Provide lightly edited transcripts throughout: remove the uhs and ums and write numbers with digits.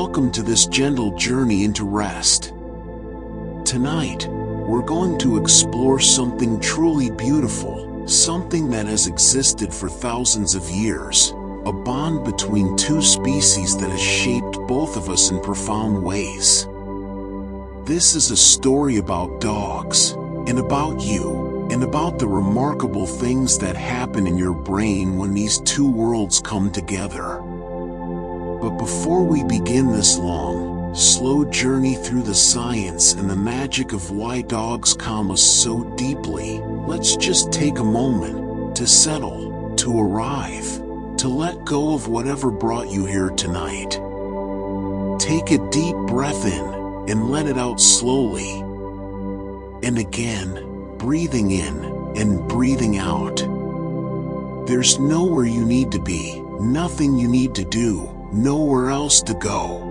welcome to this gentle journey into rest. Tonight, we're going to explore something truly beautiful, something that has existed for thousands of years, a bond between two species that has shaped both of us in profound ways. This is a story about dogs, and about you, and about the remarkable things that happen in your brain when these two worlds come together. But before we begin this long, slow journey through the science and the magic of why dogs calm us so deeply, let's just take a moment to settle, to arrive, to let go of whatever brought you here tonight. Take a deep breath in and let it out slowly. And again, breathing in and breathing out. There's nowhere you need to be, nothing you need to do, nowhere else to go.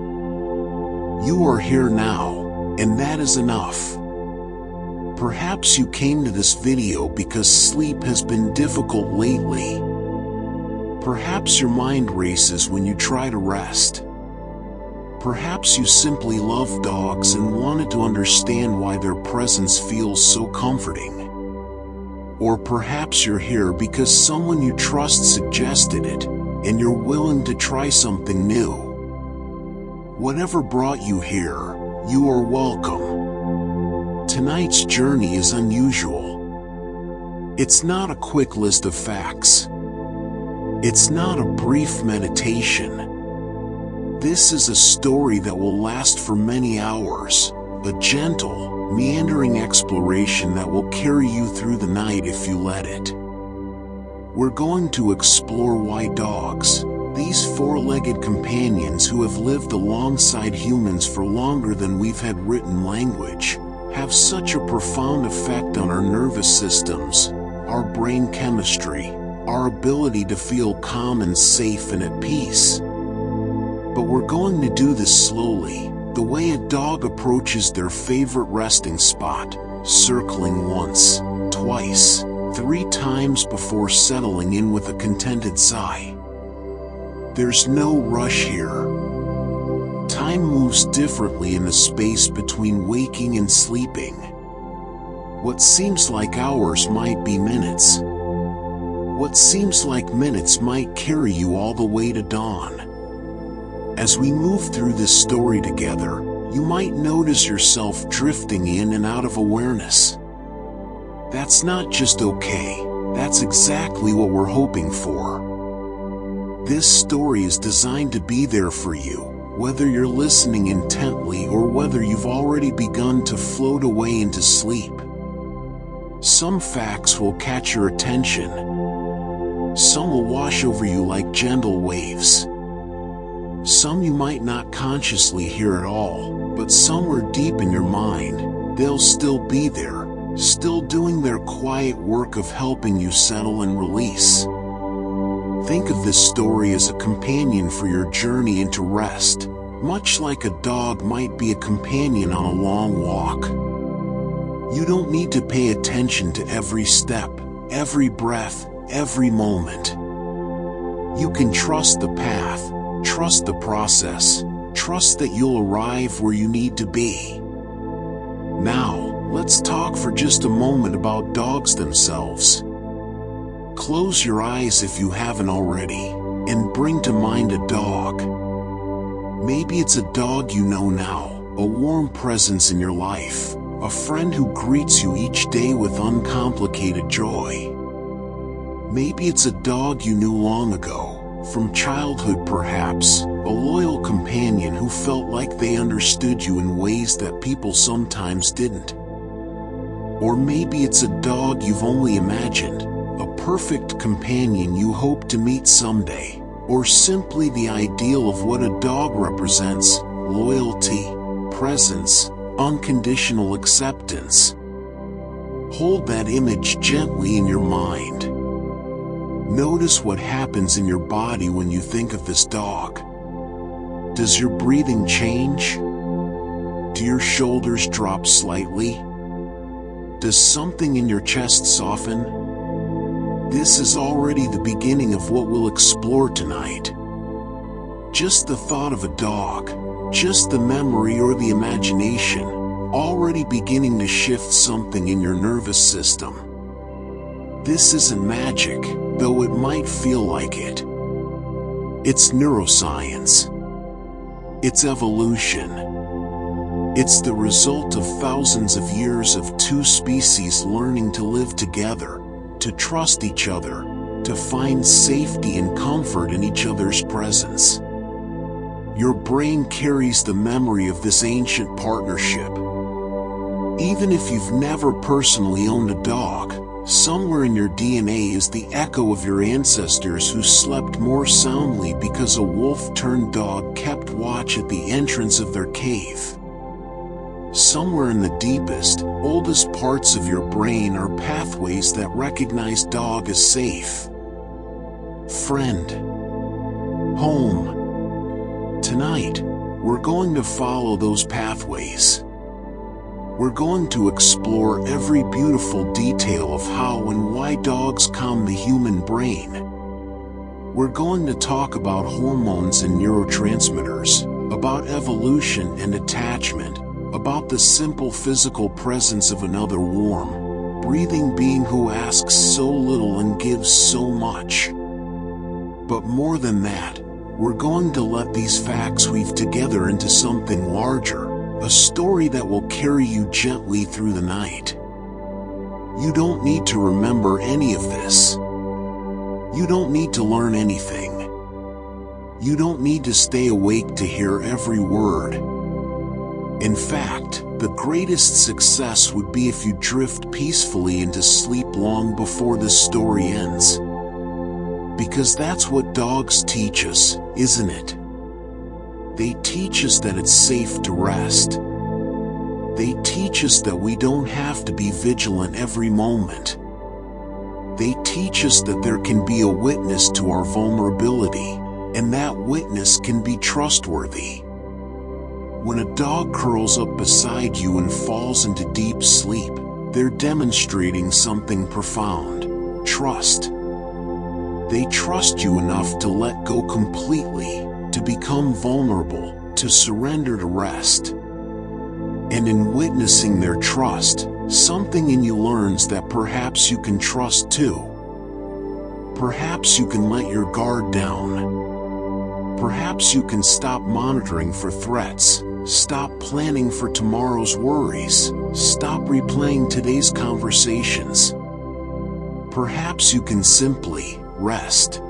You are here now, and that is enough. Perhaps you came to this video because sleep has been difficult lately. Perhaps your mind races when you try to rest. Perhaps you simply love dogs and wanted to understand why their presence feels so comforting. Or perhaps you're here because someone you trust suggested it, and you're willing to try something new. Whatever brought you here, you are welcome. Tonight's journey is unusual. It's not a quick list of facts. It's not a brief meditation. This is a story that will last for many hours, a gentle, meandering exploration that will carry you through the night if you let it. We're going to explore why dogs, these four-legged companions who have lived alongside humans for longer than we've had written language, have such a profound effect on our nervous systems, our brain chemistry, our ability to feel calm and safe and at peace. But we're going to do this slowly, the way a dog approaches their favorite resting spot, circling once, twice, 3 times before settling in with a contented sigh. There's no rush here. Time moves differently in the space between waking and sleeping. What seems like hours might be minutes. What seems like minutes might carry you all the way to dawn. As we move through this story together, you might notice yourself drifting in and out of awareness. That's not just okay, that's exactly what we're hoping for. This story is designed to be there for you, whether you're listening intently or whether you've already begun to float away into sleep. Some facts will catch your attention. Some will wash over you like gentle waves. Some you might not consciously hear at all, but somewhere deep in your mind, they'll still be there, still doing their quiet work of helping you settle and release. Think of this story as a companion for your journey into rest, much like a dog might be a companion on a long walk. You don't need to pay attention to every step, every breath, every moment. You can trust the path, trust the process, trust that you'll arrive where you need to be. Now, let's talk for just a moment about dogs themselves. Close your eyes if you haven't already, and bring to mind a dog. Maybe it's a dog you know now, a warm presence in your life, a friend who greets you each day with uncomplicated joy. Maybe it's a dog you knew long ago, from childhood perhaps, a loyal companion who felt like they understood you in ways that people sometimes didn't. Or maybe it's a dog you've only imagined, a perfect companion you hope to meet someday, or simply the ideal of what a dog represents, loyalty, presence, unconditional acceptance. Hold that image gently in your mind. Notice what happens in your body when you think of this dog. Does your breathing change? Do your shoulders drop slightly? Does something in your chest soften? This is already the beginning of what we'll explore tonight. Just the thought of a dog, just the memory or the imagination, already beginning to shift something in your nervous system. This isn't magic, though it might feel like it. It's neuroscience. It's evolution. It's the result of thousands of years of two species learning to live together, to trust each other, to find safety and comfort in each other's presence. Your brain carries the memory of this ancient partnership. Even if you've never personally owned a dog, somewhere in your DNA is the echo of your ancestors who slept more soundly because a wolf-turned-dog kept watch at the entrance of their cave. Somewhere in the deepest, oldest parts of your brain are pathways that recognize dog as safe, friend, home. Tonight, we're going to follow those pathways. We're going to explore every beautiful detail of how and why dogs calm the human brain. We're going to talk about hormones and neurotransmitters, about evolution and attachment, about the simple physical presence of another warm, breathing being who asks so little and gives so much. But more than that, we're going to let these facts weave together into something larger, a story that will carry you gently through the night. You don't need to remember any of this. You don't need to learn anything. You don't need to stay awake to hear every word. In fact, the greatest success would be if you drift peacefully into sleep long before the story ends. Because that's what dogs teach us, isn't it? They teach us that it's safe to rest. They teach us that we don't have to be vigilant every moment. They teach us that there can be a witness to our vulnerability, and that witness can be trustworthy. When a dog curls up beside you and falls into deep sleep, they're demonstrating something profound: trust. They trust you enough to let go completely, to become vulnerable, to surrender to rest. And in witnessing their trust, something in you learns that perhaps you can trust too. Perhaps you can let your guard down. Perhaps you can stop monitoring for threats, stop planning for tomorrow's worries, stop replaying today's conversations. Perhaps you can simply rest.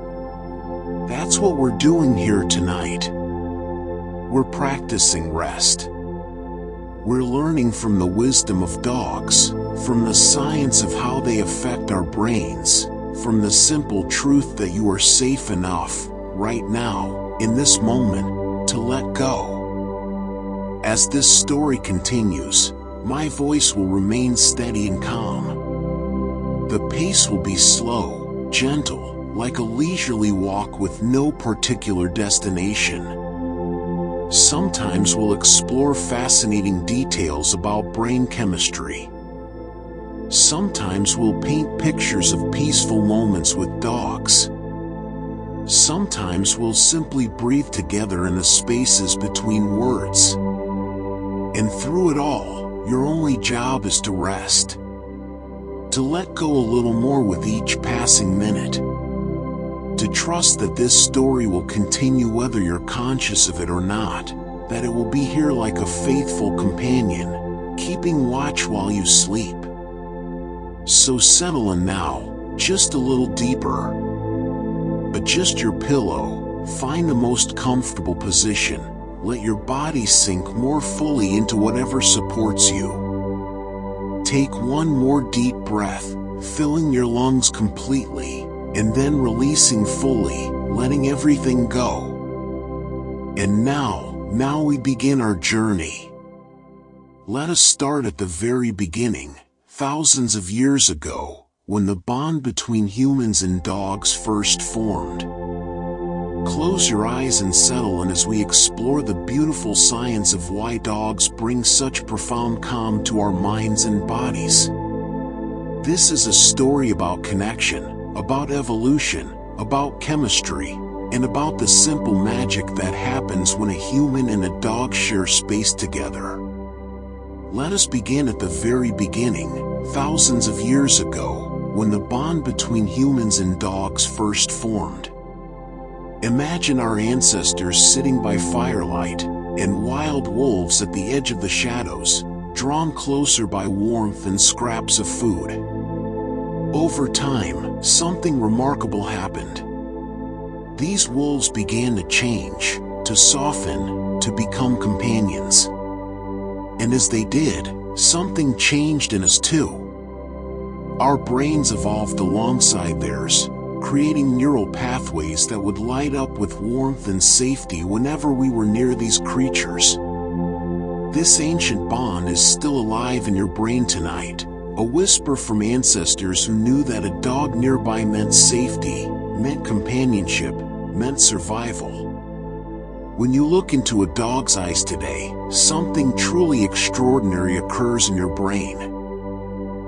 That's what we're doing here tonight. We're practicing rest. We're learning from the wisdom of dogs, from the science of how they affect our brains, from the simple truth that you are safe enough, right now, in this moment, to let go. As this story continues, my voice will remain steady and calm. The pace will be slow, gentle, like a leisurely walk with no particular destination. Sometimes we'll explore fascinating details about brain chemistry. Sometimes we'll paint pictures of peaceful moments with dogs. Sometimes we'll simply breathe together in the spaces between words. And through it all, your only job is to rest. To let go a little more with each passing minute. To trust that this story will continue whether you're conscious of it or not, that it will be here like a faithful companion, keeping watch while you sleep. So settle in now, just a little deeper. Adjust your pillow, find the most comfortable position, let your body sink more fully into whatever supports you. Take one more deep breath, filling your lungs completely, and then releasing fully, letting everything go. And now we begin our journey. Let us start at the very beginning, thousands of years ago, when the bond between humans and dogs first formed. Close your eyes and settle in as we explore the beautiful science of why dogs bring such profound calm to our minds and bodies. This is a story about connection, about evolution, about chemistry, and about the simple magic that happens when a human and a dog share space together. Let us begin at the very beginning, thousands of years ago, when the bond between humans and dogs first formed. Imagine our ancestors sitting by firelight, and wild wolves at the edge of the shadows, drawn closer by warmth and scraps of food. Over time, something remarkable happened. These wolves began to change, to soften, to become companions. And as they did, something changed in us too. Our brains evolved alongside theirs, creating neural pathways that would light up with warmth and safety whenever we were near these creatures. This ancient bond is still alive in your brain tonight, a whisper from ancestors who knew that a dog nearby meant safety, meant companionship, meant survival. When you look into a dog's eyes today, something truly extraordinary occurs in your brain.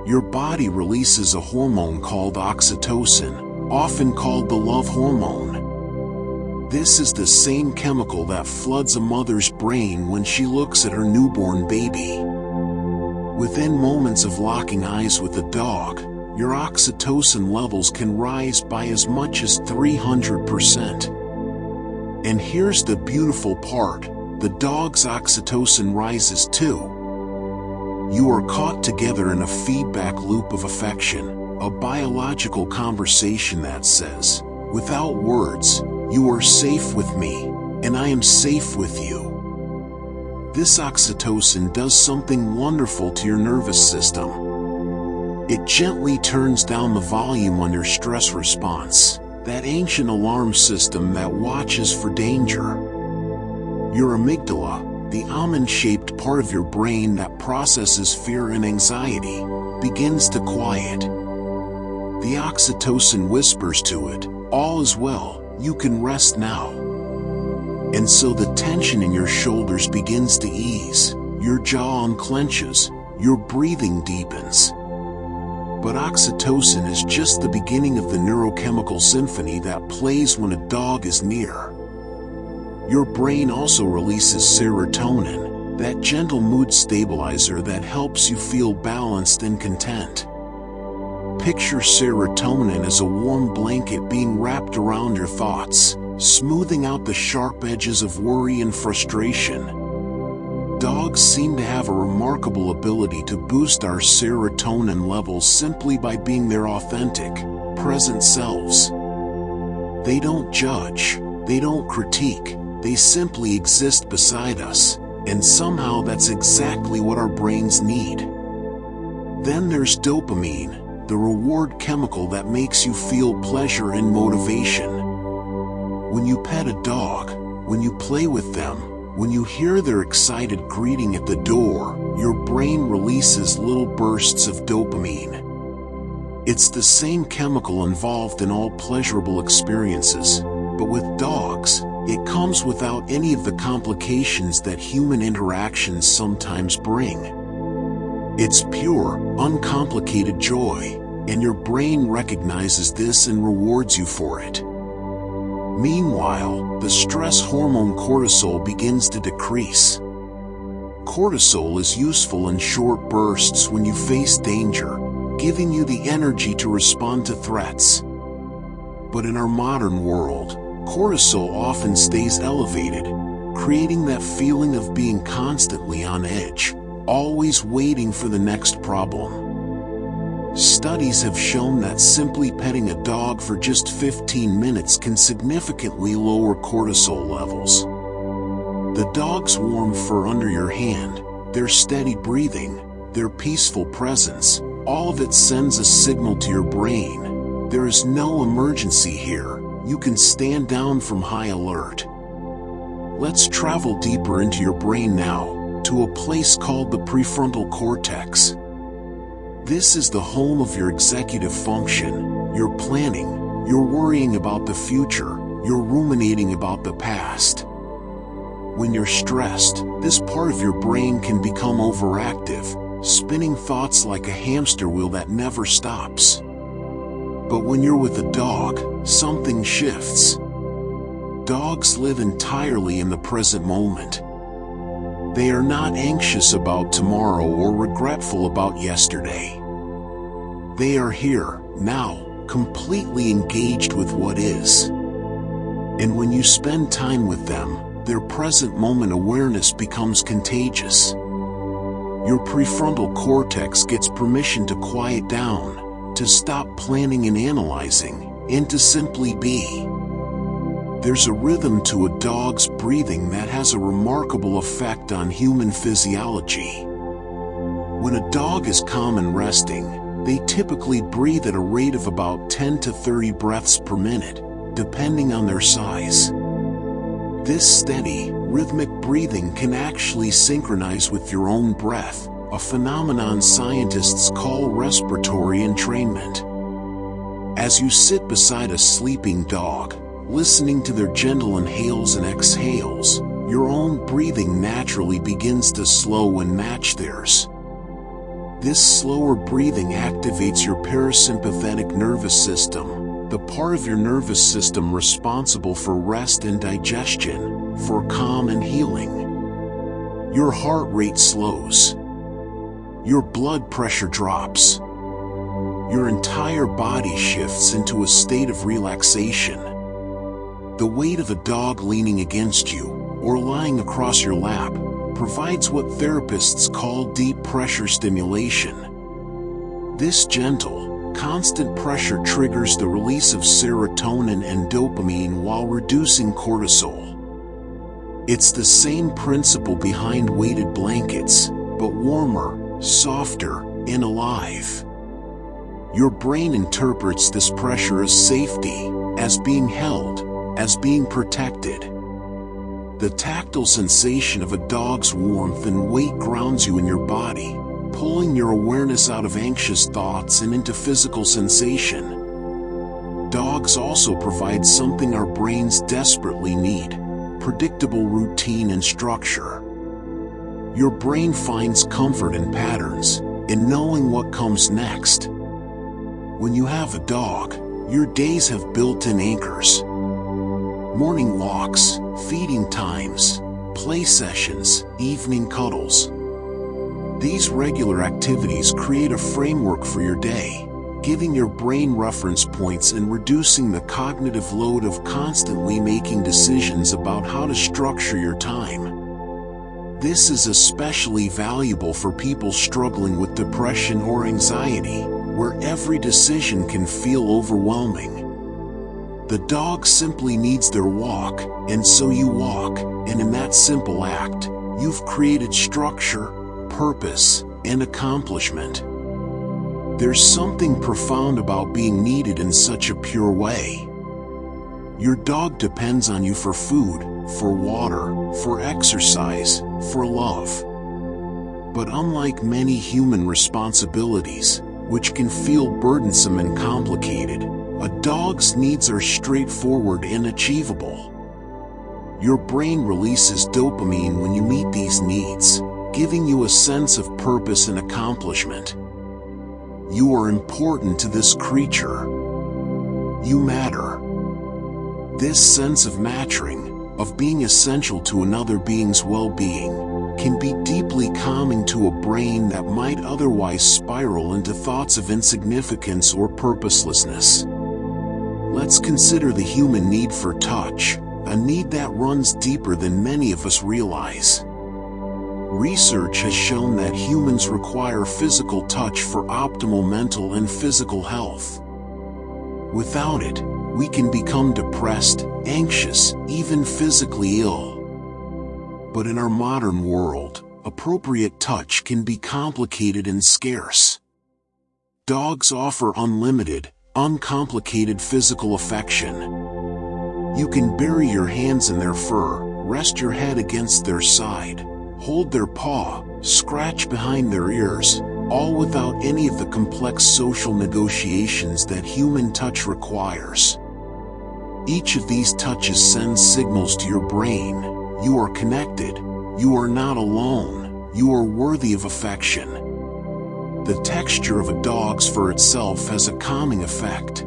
Your body releases a hormone called oxytocin, often called the love hormone. This is the same chemical that floods a mother's brain when she looks at her newborn baby. Within moments of locking eyes with a dog, your oxytocin levels can rise by as much as 300%. And here's the beautiful part, the dog's oxytocin rises too. You are caught together in a feedback loop of affection, a biological conversation that says, without words, you are safe with me, and I am safe with you. This oxytocin does something wonderful to your nervous system. It gently turns down the volume on your stress response, that ancient alarm system that watches for danger. Your amygdala, the almond-shaped part of your brain that processes fear and anxiety, begins to quiet. The oxytocin whispers to it, all is well, you can rest now. And so the tension in your shoulders begins to ease, your jaw unclenches, your breathing deepens. But oxytocin is just the beginning of the neurochemical symphony that plays when a dog is near. Your brain also releases serotonin, that gentle mood stabilizer that helps you feel balanced and content. Picture serotonin as a warm blanket being wrapped around your thoughts, smoothing out the sharp edges of worry and frustration. Dogs seem to have a remarkable ability to boost our serotonin levels simply by being their authentic, present selves. They don't judge, they don't critique, they simply exist beside us, and somehow that's exactly what our brains need. Then there's dopamine, the reward chemical that makes you feel pleasure and motivation. When you pet a dog, when you play with them, when you hear their excited greeting at the door, your brain releases little bursts of dopamine. It's the same chemical involved in all pleasurable experiences, but with dogs, it comes without any of the complications that human interactions sometimes bring. It's pure, uncomplicated joy, and your brain recognizes this and rewards you for it. Meanwhile, the stress hormone cortisol begins to decrease. Cortisol is useful in short bursts when you face danger, giving you the energy to respond to threats. But in our modern world, cortisol often stays elevated, creating that feeling of being constantly on edge, always waiting for the next problem. Studies have shown that simply petting a dog for just 15 minutes can significantly lower cortisol levels. The dog's warm fur under your hand, their steady breathing, their peaceful presence, all of it sends a signal to your brain. There is no emergency here, you can stand down from high alert. Let's travel deeper into your brain now, to a place called the prefrontal cortex. This is the home of your executive function, your planning, you're worrying about the future, you're ruminating about the past. When you're stressed, this part of your brain can become overactive, spinning thoughts like a hamster wheel that never stops. But when you're with a dog, something shifts. Dogs live entirely in the present moment. They are not anxious about tomorrow or regretful about yesterday. They are here, now, completely engaged with what is. And when you spend time with them, their present moment awareness becomes contagious. Your prefrontal cortex gets permission to quiet down, to stop planning and analyzing, and to simply be. There's a rhythm to a dog's breathing that has a remarkable effect on human physiology. When a dog is calm and resting, they typically breathe at a rate of about 10 to 30 breaths per minute, depending on their size. This steady, rhythmic breathing can actually synchronize with your own breath, a phenomenon scientists call respiratory entrainment. As you sit beside a sleeping dog, listening to their gentle inhales and exhales, your own breathing naturally begins to slow and match theirs. This slower breathing activates your parasympathetic nervous system, the part of your nervous system responsible for rest and digestion, for calm and healing. Your heart rate slows. Your blood pressure drops. Your entire body shifts into a state of relaxation. The weight of a dog leaning against you, or lying across your lap, provides what therapists call deep pressure stimulation. This gentle, constant pressure triggers the release of serotonin and dopamine while reducing cortisol. It's the same principle behind weighted blankets, but warmer, softer, and alive. Your brain interprets this pressure as safety, as being held, as being protected. The tactile sensation of a dog's warmth and weight grounds you in your body, pulling your awareness out of anxious thoughts and into physical sensation. Dogs also provide something our brains desperately need: predictable routine and structure. Your brain finds comfort in patterns, in knowing what comes next. When you have a dog, your days have built-in anchors. Morning walks, feeding times, play sessions, evening cuddles. These regular activities create a framework for your day, giving your brain reference points and reducing the cognitive load of constantly making decisions about how to structure your time. This is especially valuable for people struggling with depression or anxiety, where every decision can feel overwhelming. The dog simply needs their walk, and so you walk, and in that simple act, you've created structure, purpose, and accomplishment. There's something profound about being needed in such a pure way. Your dog depends on you for food, for water, for exercise, for love. But unlike many human responsibilities, which can feel burdensome and complicated, a dog's needs are straightforward and achievable. Your brain releases dopamine when you meet these needs, giving you a sense of purpose and accomplishment. You are important to this creature. You matter. This sense of matching, of being essential to another being's well-being, can be deeply calming to a brain that might otherwise spiral into thoughts of insignificance or purposelessness. Let's consider the human need for touch, a need that runs deeper than many of us realize. Research has shown that humans require physical touch for optimal mental and physical health. Without it, we can become depressed, anxious, even physically ill. But in our modern world, appropriate touch can be complicated and scarce. Dogs offer unlimited, uncomplicated physical affection. You can bury your hands in their fur, rest your head against their side, hold their paw, scratch behind their ears, all without any of the complex social negotiations that human touch requires. Each of these touches sends signals to your brain: you are connected, you are not alone, you are worthy of affection. The texture of a dog's fur itself has a calming effect.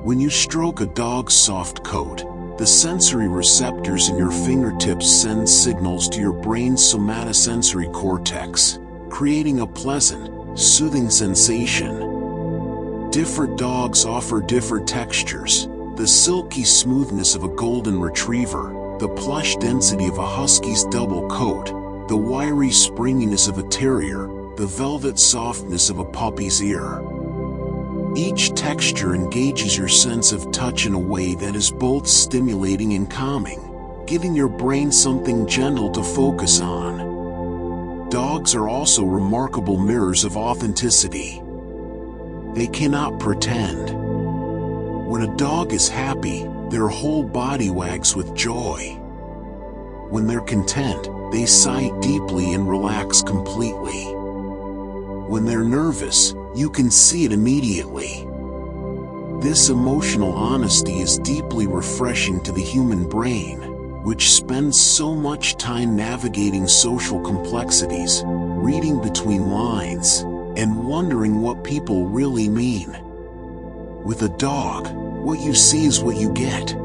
When you stroke a dog's soft coat, The sensory receptors in your fingertips send signals to your brain's somatosensory cortex, creating a pleasant, soothing sensation. Different dogs offer different textures: the silky smoothness of a golden retriever, the plush density of a husky's double coat, the wiry springiness of a terrier, the velvet softness of a puppy's ear. Each texture engages your sense of touch in a way that is both stimulating and calming, giving your brain something gentle to focus on. Dogs are also remarkable mirrors of authenticity. They cannot pretend. When a dog is happy, their whole body wags with joy. When they're content, they sigh deeply and relax completely. When they're nervous, you can see it immediately. This emotional honesty is deeply refreshing to the human brain, which spends so much time navigating social complexities, reading between lines, and wondering what people really mean. With a dog, what you see is what you get.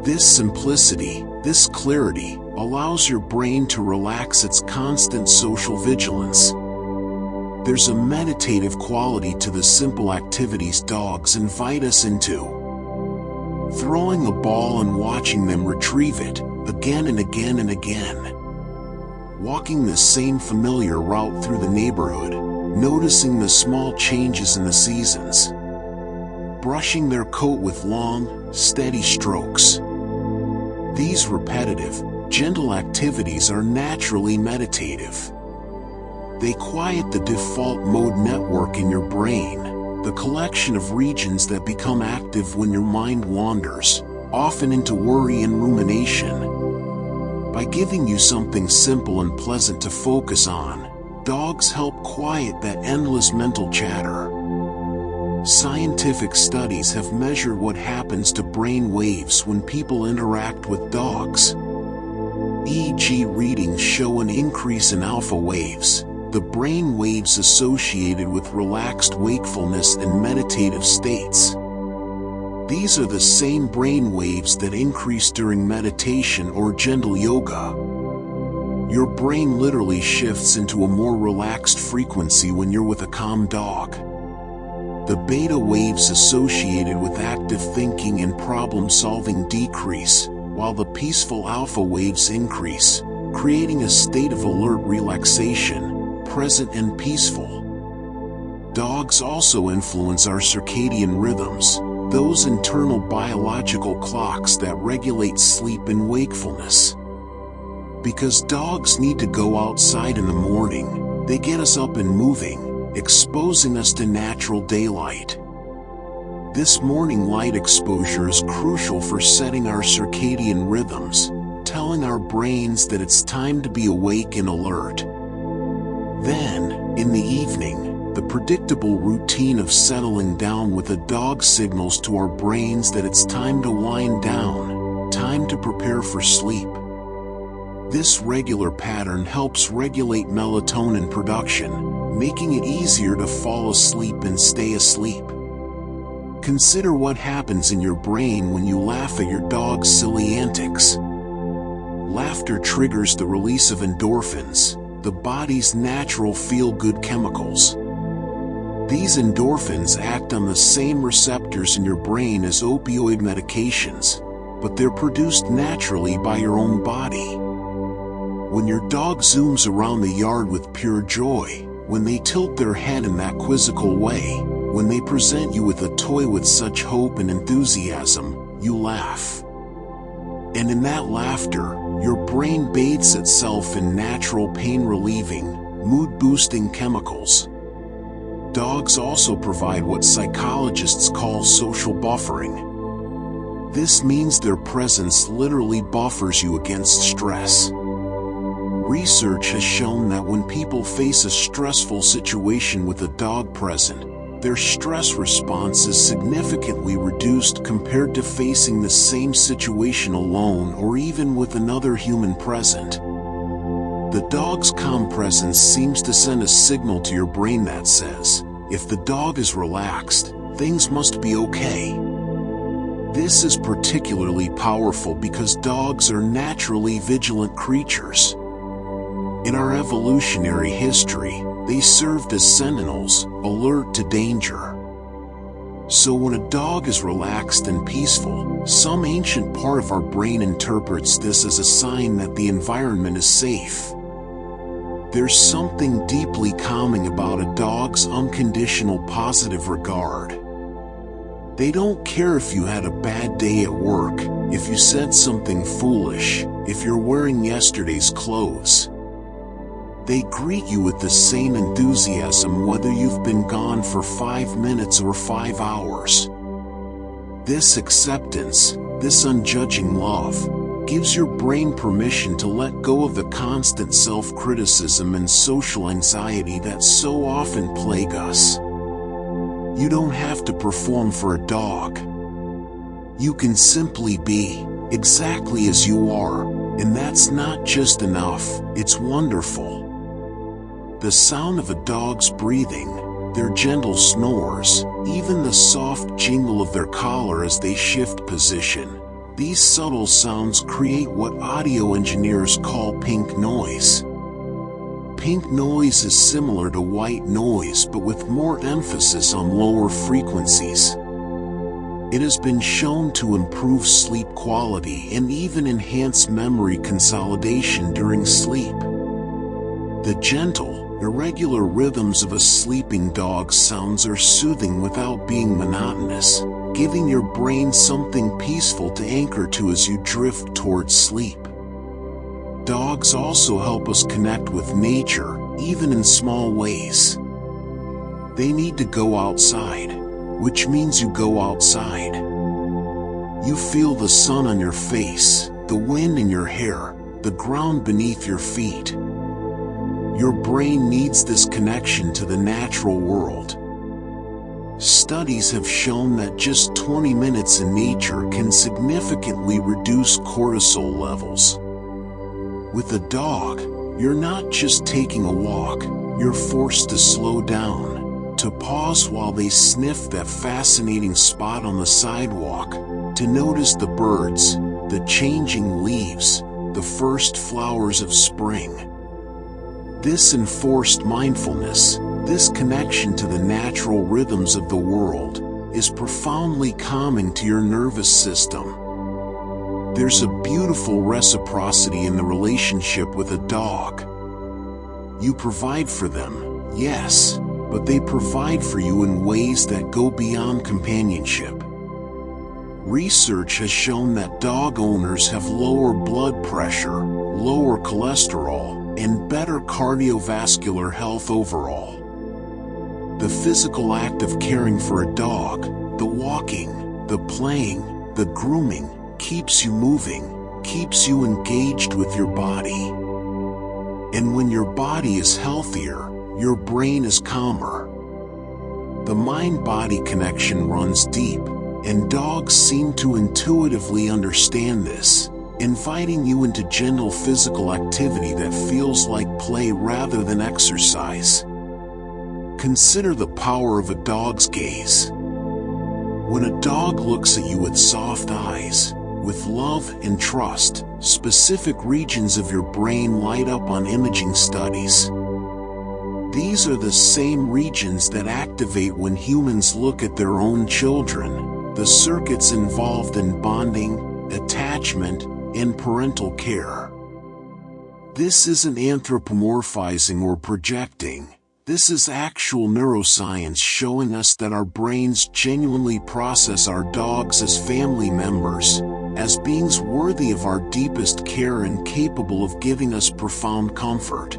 This simplicity, this clarity, allows your brain to relax its constant social vigilance. There's a meditative quality to the simple activities dogs invite us into. Throwing a ball and watching them retrieve it, again and again and again. Walking the same familiar route through the neighborhood, noticing the small changes in the seasons. Brushing their coat with long, steady strokes. These repetitive, gentle activities are naturally meditative. They quiet the default mode network in your brain, the collection of regions that become active when your mind wanders, often into worry and rumination. By giving you something simple and pleasant to focus on, dogs help quiet that endless mental chatter. Scientific studies have measured what happens to brain waves when people interact with dogs. EEG readings show an increase in alpha waves, the brain waves associated with relaxed wakefulness and meditative states. These are the same brain waves that increase during meditation or gentle yoga. Your brain literally shifts into a more relaxed frequency when you're with a calm dog. The beta waves associated with active thinking and problem-solving decrease, while the peaceful alpha waves increase, creating a state of alert relaxation, present and peaceful. Dogs also influence our circadian rhythms, those internal biological clocks that regulate sleep and wakefulness. Because dogs need to go outside in the morning, they get us up and moving, exposing us to natural daylight. This morning light exposure is crucial for setting our circadian rhythms, telling our brains that it's time to be awake and alert. Then, in the evening, the predictable routine of settling down with a dog signals to our brains that it's time to wind down, time to prepare for sleep. This regular pattern helps regulate melatonin production, making it easier to fall asleep and stay asleep. Consider what happens in your brain when you laugh at your dog's silly antics. Laughter triggers the release of endorphins, the body's natural feel-good chemicals. These endorphins act on the same receptors in your brain as opioid medications, but they're produced naturally by your own body. When your dog zooms around the yard with pure joy, when they tilt their head in that quizzical way, when they present you with a toy with such hope and enthusiasm, you laugh. And in that laughter, your brain bathes itself in natural pain-relieving, mood-boosting chemicals. Dogs also provide what psychologists call social buffering. This means their presence literally buffers you against stress. Research has shown that when people face a stressful situation with a dog present, their stress response is significantly reduced compared to facing the same situation alone or even with another human present. The dog's calm presence seems to send a signal to your brain that says, if the dog is relaxed, things must be okay. This This is particularly powerful because dogs are naturally vigilant creatures. In our evolutionary history, they served as sentinels, alert to danger. So when a dog is relaxed and peaceful, some ancient part of our brain interprets this as a sign that the environment is safe. There's something deeply calming about a dog's unconditional positive regard. They don't care if you had a bad day at work, if you said something foolish, if you're wearing yesterday's clothes. They greet you with the same enthusiasm whether you've been gone for 5 minutes or 5 hours. This acceptance, this unjudging love, gives your brain permission to let go of the constant self-criticism and social anxiety that so often plague us. You don't have to perform for a dog. You can simply be, exactly as you are, and that's not just enough, it's wonderful. The sound of a dog's breathing, their gentle snores, even the soft jingle of their collar as they shift position, these subtle sounds create what audio engineers call pink noise. Pink noise is similar to white noise but with more emphasis on lower frequencies. It has been shown to improve sleep quality and even enhance memory consolidation during sleep. The gentle, irregular rhythms of a sleeping dog's sounds are soothing without being monotonous, giving your brain something peaceful to anchor to as you drift towards sleep. Dogs also help us connect with nature, even in small ways. They need to go outside, which means you go outside. You feel the sun on your face, the wind in your hair, the ground beneath your feet. Your brain needs this connection to the natural world. Studies have shown that just 20 minutes in nature can significantly reduce cortisol levels. With a dog, you're not just taking a walk, you're forced to slow down, to pause while they sniff that fascinating spot on the sidewalk, to notice the birds, the changing leaves, the first flowers of spring. This enforced mindfulness, this connection to the natural rhythms of the world, is profoundly calming to your nervous system. There's a beautiful reciprocity in the relationship with a dog. You provide for them, yes, but they provide for you in ways that go beyond companionship. Research has shown that dog owners have lower blood pressure, lower cholesterol, and better cardiovascular health overall. The physical act of caring for a dog, the walking, the playing, the grooming, keeps you moving, keeps you engaged with your body. And when your body is healthier, your brain is calmer. The mind-body connection runs deep, and dogs seem to intuitively understand this, inviting you into gentle physical activity that feels like play rather than exercise. Consider the power of a dog's gaze. When a dog looks at you with soft eyes, with love and trust, specific regions of your brain light up on imaging studies. These are the same regions that activate when humans look at their own children, the circuits involved in bonding, attachment, and parental care. This isn't anthropomorphizing or projecting. This is actual neuroscience showing us that our brains genuinely process our dogs as family members, as beings worthy of our deepest care and capable of giving us profound comfort.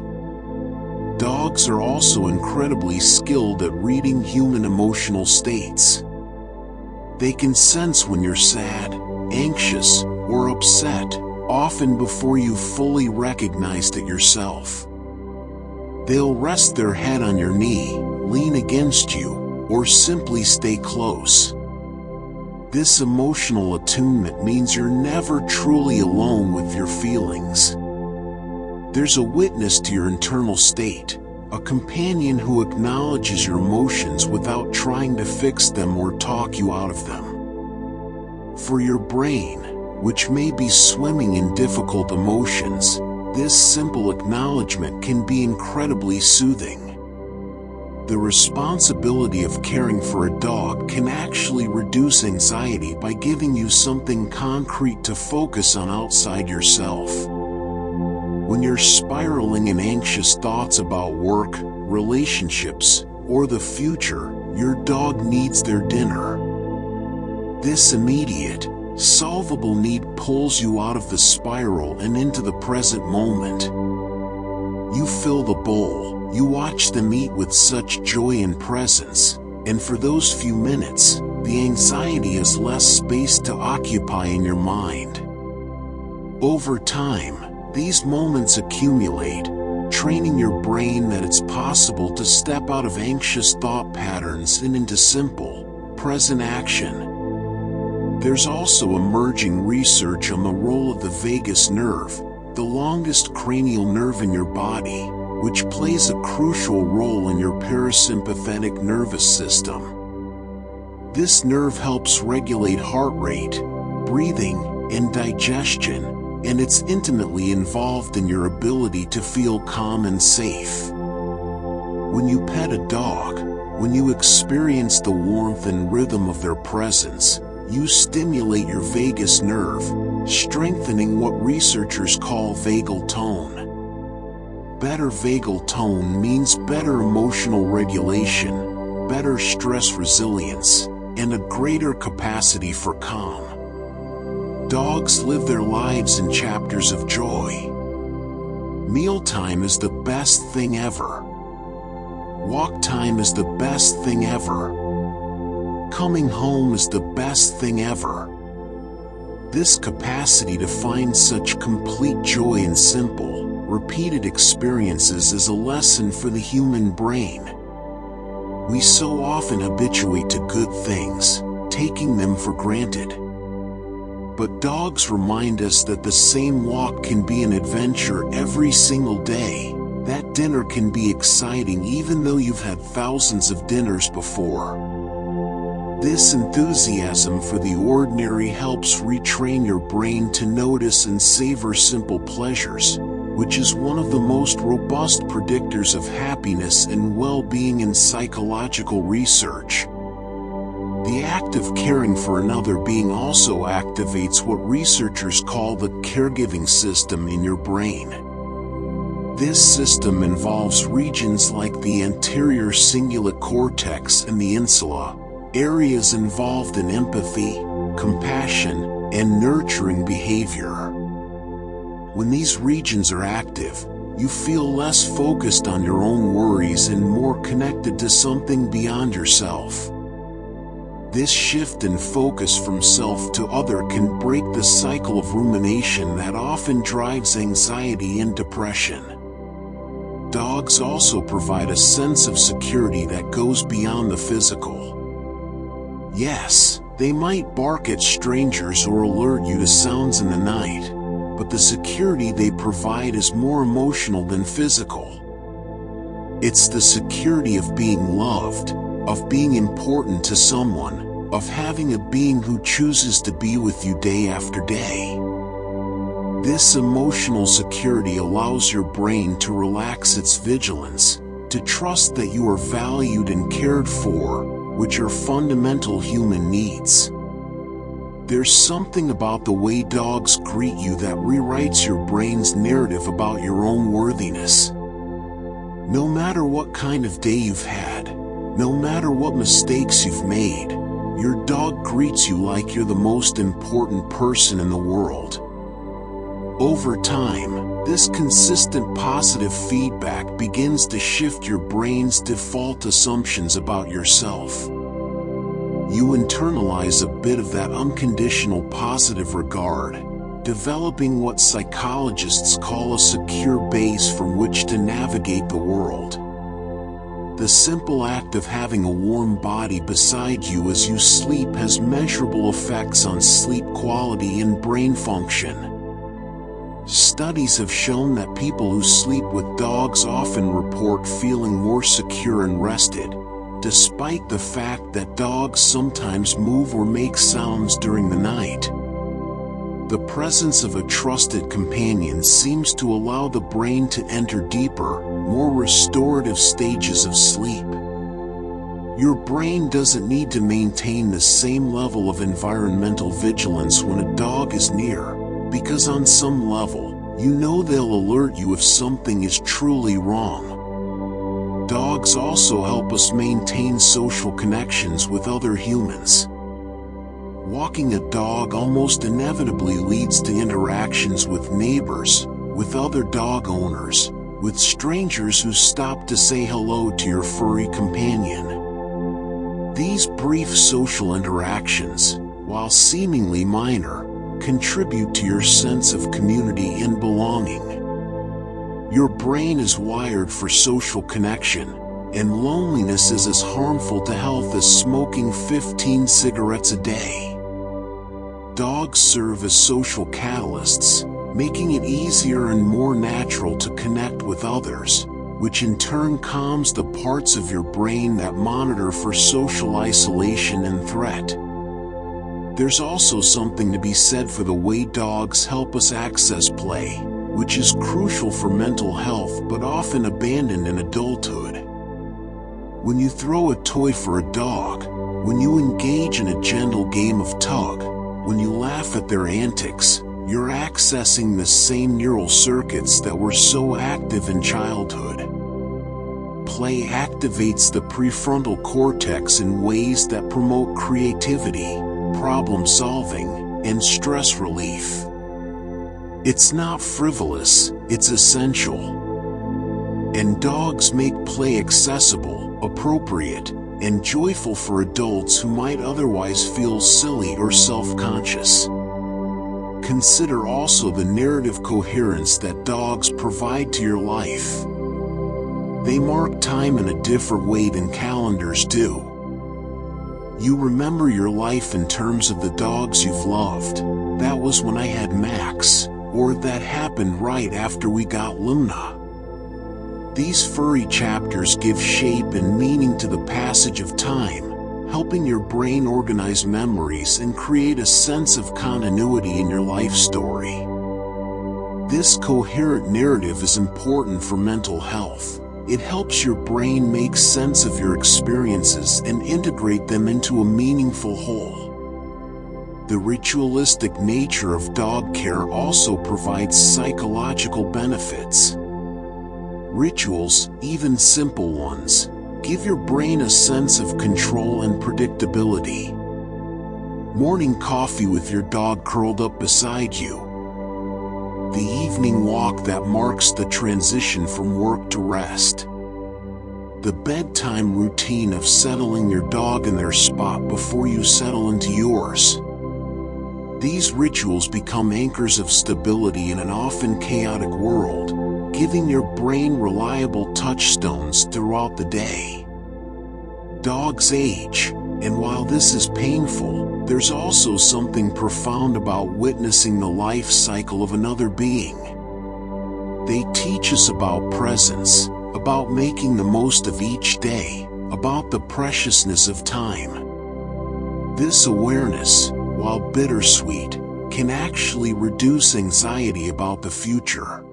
Dogs are also incredibly skilled at reading human emotional states. They can sense when you're sad, anxious, or upset, often before you fully recognized it yourself. They'll rest their head on your knee, lean against you, or simply stay close. This emotional attunement means you're never truly alone with your feelings. There's a witness to your internal state, a companion who acknowledges your emotions without trying to fix them or talk you out of them. For your brain, which may be swimming in difficult emotions, this simple acknowledgement can be incredibly soothing. The responsibility of caring for a dog can actually reduce anxiety by giving you something concrete to focus on outside yourself. When you're spiraling in anxious thoughts about work, relationships, or the future, your dog needs their dinner. This immediate, solvable need pulls you out of the spiral and into the present moment. You fill the bowl, you watch them eat with such joy and presence, and for those few minutes, the anxiety has less space to occupy in your mind. Over time, these moments accumulate, training your brain that it's possible to step out of anxious thought patterns and into simple, present action. There's also emerging research on the role of the vagus nerve, the longest cranial nerve in your body, which plays a crucial role in your parasympathetic nervous system. This nerve helps regulate heart rate, breathing, and digestion, and it's intimately involved in your ability to feel calm and safe. When you pet a dog, when you experience the warmth and rhythm of their presence, you stimulate your vagus nerve, strengthening what researchers call vagal tone. Better vagal tone means better emotional regulation, better stress resilience, and a greater capacity for calm. Dogs live their lives in chapters of joy. Mealtime is the best thing ever. Walk time is the best thing ever. Coming home is the best thing ever. This capacity to find such complete joy in simple, repeated experiences is a lesson for the human brain. We so often habituate to good things, taking them for granted. But dogs remind us that the same walk can be an adventure every single day. That dinner can be exciting even though you've had thousands of dinners before. This enthusiasm for the ordinary helps retrain your brain to notice and savor simple pleasures, which is one of the most robust predictors of happiness and well-being in psychological research. The act of caring for another being also activates what researchers call the caregiving system in your brain. This system involves regions like the anterior cingulate cortex and the insula, areas involved in empathy, compassion, and nurturing behavior. When these regions are active, you feel less focused on your own worries and more connected to something beyond yourself. This shift in focus from self to other can break the cycle of rumination that often drives anxiety and depression. Dogs also provide a sense of security that goes beyond the physical. Yes, they might bark at strangers or alert you to sounds in the night, but the security they provide is more emotional than physical. It's the security of being loved, of being important to someone, of having a being who chooses to be with you day after day. This emotional security allows your brain to relax its vigilance, to trust that you are valued and cared for, which are fundamental human needs. There's something about the way dogs greet you that rewrites your brain's narrative about your own worthiness. No matter what kind of day you've had, no matter what mistakes you've made, your dog greets you like you're the most important person in the world. Over time, this consistent positive feedback begins to shift your brain's default assumptions about yourself. You internalize a bit of that unconditional positive regard, developing what psychologists call a secure base from which to navigate the world. The simple act of having a warm body beside you as you sleep has measurable effects on sleep quality and brain function. Studies have shown that people who sleep with dogs often report feeling more secure and rested, despite the fact that dogs sometimes move or make sounds during the night. The presence of a trusted companion seems to allow the brain to enter deeper, more restorative stages of sleep. Your brain doesn't need to maintain the same level of environmental vigilance when a dog is near, because on some level, you know they'll alert you if something is truly wrong. Dogs also help us maintain social connections with other humans. Walking a dog almost inevitably leads to interactions with neighbors, with other dog owners, with strangers who stop to say hello to your furry companion. These brief social interactions, while seemingly minor, contribute to your sense of community and belonging. Your brain is wired for social connection, and loneliness is as harmful to health as smoking 15 cigarettes a day. Dogs serve as social catalysts, making it easier and more natural to connect with others, which in turn calms the parts of your brain that monitor for social isolation and threat. There's also something to be said for the way dogs help us access play, which is crucial for mental health but often abandoned in adulthood. When you throw a toy for a dog, when you engage in a gentle game of tug, when you laugh at their antics, you're accessing the same neural circuits that were so active in childhood. Play activates the prefrontal cortex in ways that promote creativity, problem solving, and stress relief. It's not frivolous, it's essential. And dogs make play accessible, appropriate, and joyful for adults who might otherwise feel silly or self-conscious. Consider also the narrative coherence that dogs provide to your life. They mark time in a different way than calendars do. You remember your life in terms of the dogs you've loved. That was when I had Max, or that happened right after we got Luna. These furry chapters give shape and meaning to the passage of time, helping your brain organize memories and create a sense of continuity in your life story. This coherent narrative is important for mental health. It helps your brain make sense of your experiences and integrate them into a meaningful whole. The ritualistic nature of dog care also provides psychological benefits. Rituals, even simple ones, give your brain a sense of control and predictability. Morning coffee with your dog curled up beside you. The evening walk that marks the transition from work to rest. The bedtime routine of settling your dog in their spot before you settle into yours. These rituals become anchors of stability in an often chaotic world, giving your brain reliable touchstones throughout the day. Dogs age, and while this is painful, there's also something profound about witnessing the life cycle of another being. They teach us about presence, about making the most of each day, about the preciousness of time. This awareness, while bittersweet, can actually reduce anxiety about the future.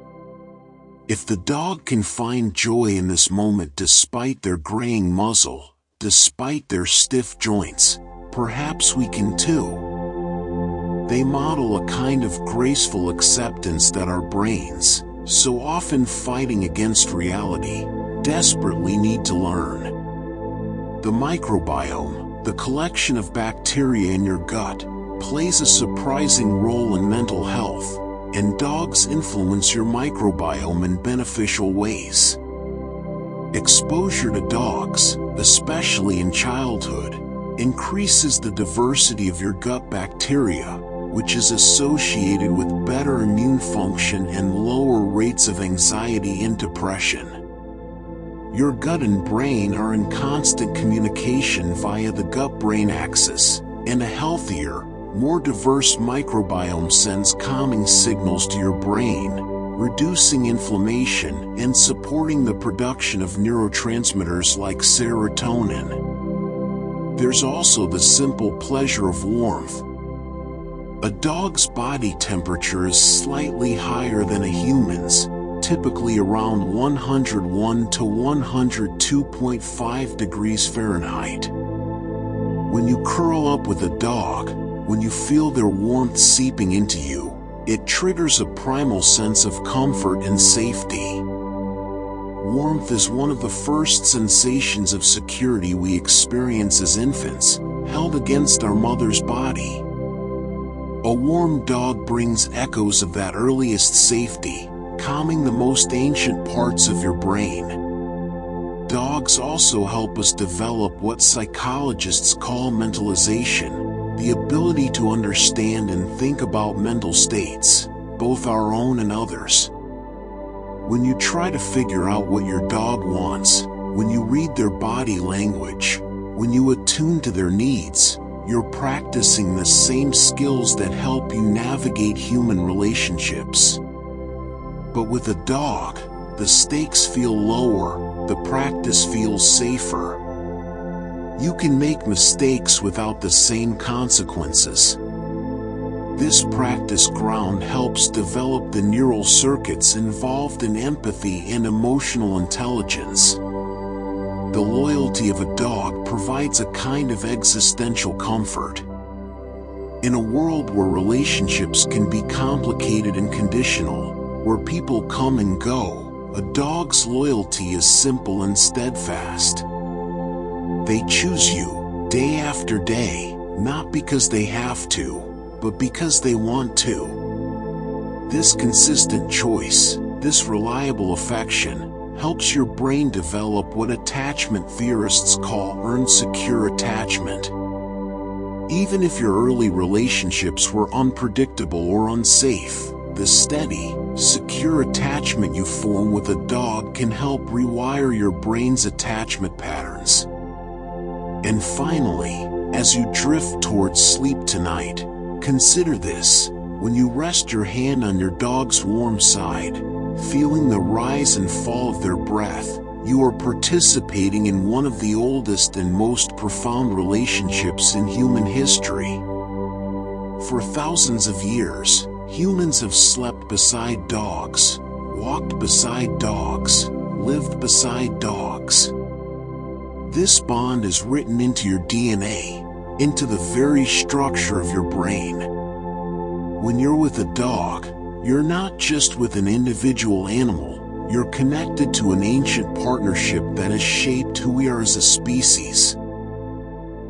If the dog can find joy in this moment despite their graying muzzle, despite their stiff joints, perhaps we can too. They model a kind of graceful acceptance that our brains, so often fighting against reality, desperately need to learn. The microbiome, the collection of bacteria in your gut, plays a surprising role in mental health, and dogs influence your microbiome in beneficial ways. Exposure to dogs, especially in childhood, increases the diversity of your gut bacteria, which is associated with better immune function and lower rates of anxiety and depression. Your gut and brain are in constant communication via the gut-brain axis, and a healthier, more diverse microbiome sends calming signals to your brain, reducing inflammation and supporting the production of neurotransmitters like serotonin. There's also the simple pleasure of warmth. A dog's body temperature is slightly higher than a human's, typically around 101 to 102.5 degrees Fahrenheit. When you curl up with a dog, when you feel their warmth seeping into you, it triggers a primal sense of comfort and safety. Warmth is one of the first sensations of security we experience as infants, held against our mother's body. A warm dog brings echoes of that earliest safety, calming the most ancient parts of your brain. Dogs also help us develop what psychologists call mentalization, the ability to understand and think about mental states, both our own and others. When you try to figure out what your dog wants, when you read their body language, when you attune to their needs, you're practicing the same skills that help you navigate human relationships. But with a dog, the stakes feel lower, the practice feels safer. You can make mistakes without the same consequences. This practice ground helps develop the neural circuits involved in empathy and emotional intelligence. The loyalty of a dog provides a kind of existential comfort. In a world where relationships can be complicated and conditional, where people come and go, a dog's loyalty is simple and steadfast. They choose you, day after day, not because they have to, but because they want to. This consistent choice, this reliable affection, helps your brain develop what attachment theorists call earned secure attachment. Even if your early relationships were unpredictable or unsafe, the steady, secure attachment you form with a dog can help rewire your brain's attachment patterns. And finally, as you drift towards sleep tonight, consider this: when you rest your hand on your dog's warm side, feeling the rise and fall of their breath, you are participating in one of the oldest and most profound relationships in human history. For thousands of years, humans have slept beside dogs, walked beside dogs, lived beside dogs. This bond is written into your DNA, into the very structure of your brain. When you're with a dog, you're not just with an individual animal, you're connected to an ancient partnership that has shaped who we are as a species.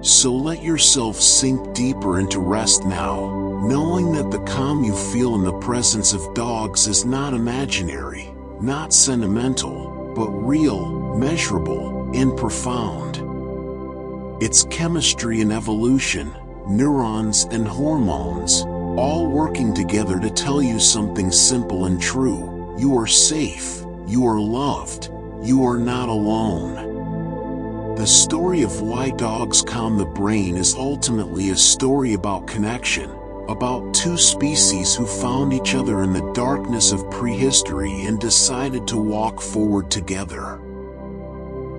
So let yourself sink deeper into rest now, knowing that the calm you feel in the presence of dogs is not imaginary, not sentimental, but real, measurable, and profound. It's chemistry and evolution, neurons and hormones, all working together to tell you something simple and true. You are safe, you are loved, you are not alone. The story of why dogs calm the brain is ultimately a story about connection, about two species who found each other in the darkness of prehistory and decided to walk forward together.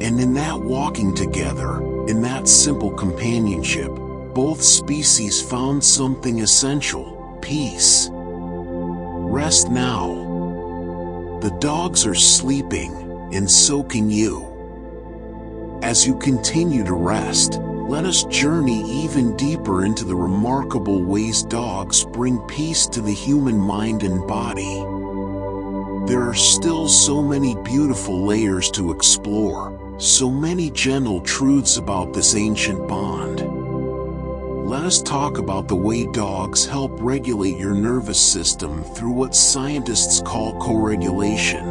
And in that walking together, in that simple companionship, both species found something essential: peace. Rest now. The dogs are sleeping, and so can you. As you continue to rest, let us journey even deeper into the remarkable ways dogs bring peace to the human mind and body. There are still so many beautiful layers to explore, so many gentle truths about this ancient bond. Let us talk about the way dogs help regulate your nervous system through what scientists call co-regulation.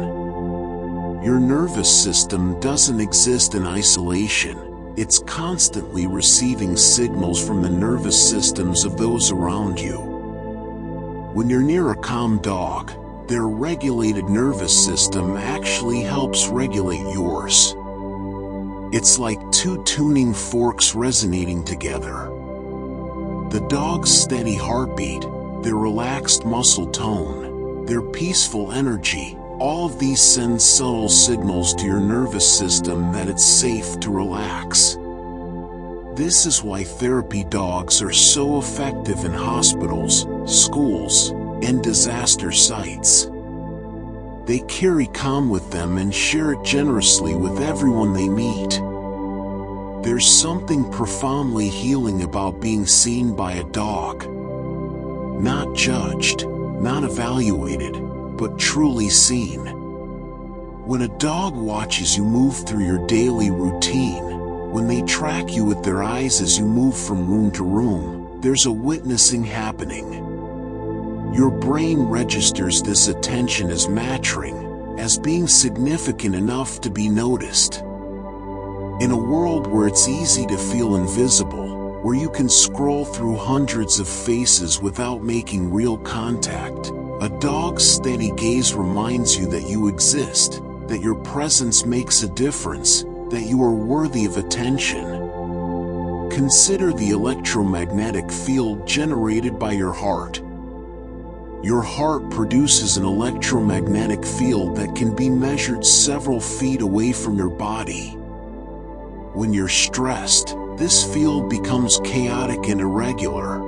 Your nervous system doesn't exist in isolation. It's constantly receiving signals from the nervous systems of those around you. When you're near a calm dog, their regulated nervous system actually helps regulate yours. It's like two tuning forks resonating together. The dog's steady heartbeat, their relaxed muscle tone, their peaceful energy, all of these send subtle signals to your nervous system that it's safe to relax. This is why therapy dogs are so effective in hospitals, schools, and disaster sites. They carry calm with them and share it generously with everyone they meet. There's something profoundly healing about being seen by a dog. Not judged, not evaluated, but truly seen. When a dog watches you move through your daily routine, when they track you with their eyes as you move from room to room, there's a witnessing happening. Your brain registers this attention as maturing, as being significant enough to be noticed. In a world where it's easy to feel invisible, where you can scroll through hundreds of faces without making real contact, a dog's steady gaze reminds you that you exist, that your presence makes a difference, that you are worthy of attention. Consider the electromagnetic field generated by your heart. Your heart produces an electromagnetic field that can be measured several feet away from your body. When you're stressed, this field becomes chaotic and irregular.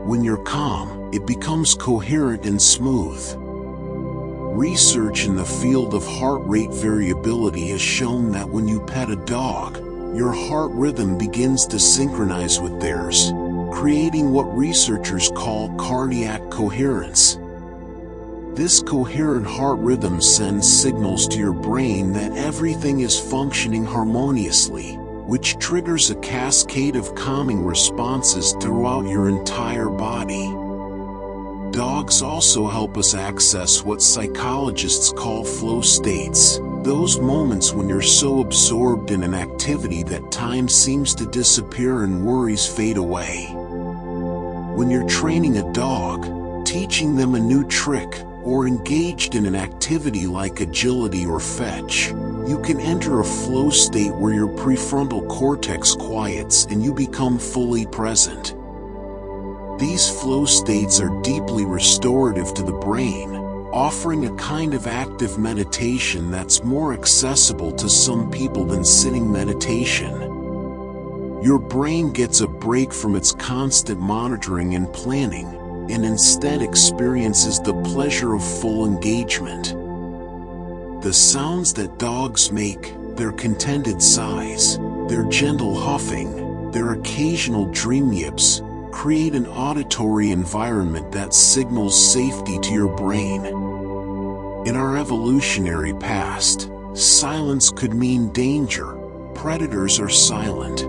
When you're calm, it becomes coherent and smooth. Research in the field of heart rate variability has shown that when you pet a dog, your heart rhythm begins to synchronize with theirs, creating what researchers call cardiac coherence. This coherent heart rhythm sends signals to your brain that everything is functioning harmoniously, which triggers a cascade of calming responses throughout your entire body. Dogs also help us access what psychologists call flow states, those moments when you're so absorbed in an activity that time seems to disappear and worries fade away. When you're training a dog, teaching them a new trick, or engaged in an activity like agility or fetch, you can enter a flow state where your prefrontal cortex quiets and you become fully present. These flow states are deeply restorative to the brain, offering a kind of active meditation that's more accessible to some people than sitting meditation. Your brain gets a break from its constant monitoring and planning, and instead experiences the pleasure of full engagement. The sounds that dogs make, their contented sighs, their gentle huffing, their occasional dream yips, create an auditory environment that signals safety to your brain. In our evolutionary past, silence could mean danger. Predators are silent.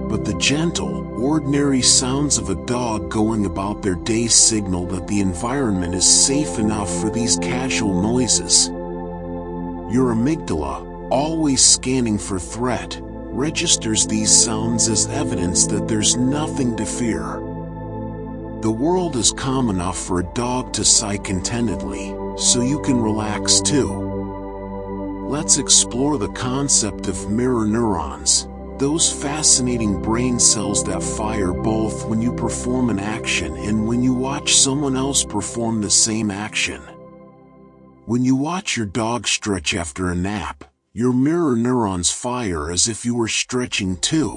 But the gentle, ordinary sounds of a dog going about their day signal that the environment is safe enough for these casual noises. Your amygdala, always scanning for threat, registers these sounds as evidence that there's nothing to fear. The world is calm enough for a dog to sigh contentedly, so you can relax too. Let's explore the concept of mirror neurons, those fascinating brain cells that fire both when you perform an action and when you watch someone else perform the same action. When you watch your dog stretch after a nap, your mirror neurons fire as if you were stretching too.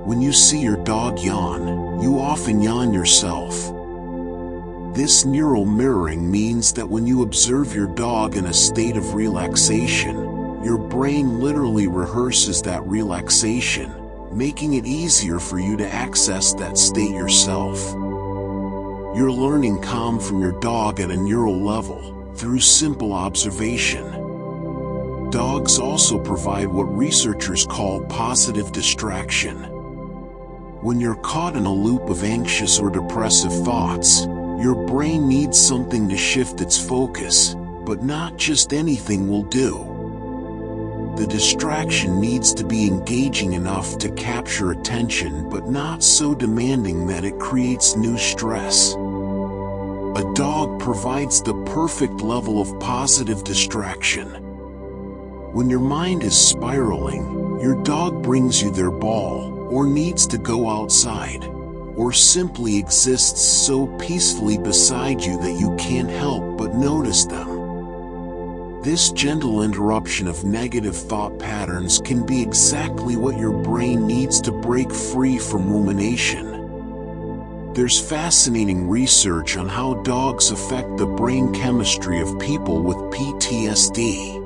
When you see your dog yawn, you often yawn yourself. This neural mirroring means that when you observe your dog in a state of relaxation, your brain literally rehearses that relaxation, making it easier for you to access that state yourself. You're learning calm from your dog at a neural level, through simple observation. Dogs also provide what researchers call positive distraction. When you're caught in a loop of anxious or depressive thoughts, your brain needs something to shift its focus, but not just anything will do. The distraction needs to be engaging enough to capture attention but not so demanding that it creates new stress. A dog provides the perfect level of positive distraction. When your mind is spiraling, your dog brings you their ball, or needs to go outside. or simply exists so peacefully beside you that you can't help but notice them. This gentle interruption of negative thought patterns can be exactly what your brain needs to break free from rumination. There's fascinating research on how dogs affect the brain chemistry of people with PTSD.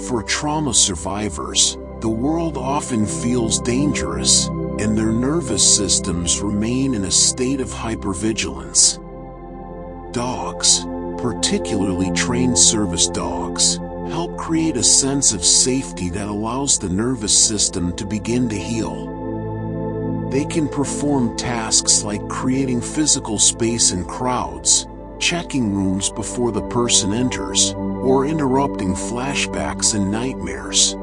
For trauma survivors, the world often feels dangerous, and their nervous systems remain in a state of hypervigilance. Dogs, particularly trained service dogs, help create a sense of safety that allows the nervous system to begin to heal. They can perform tasks like creating physical space in crowds, checking rooms before the person enters, or interrupting flashbacks and nightmares.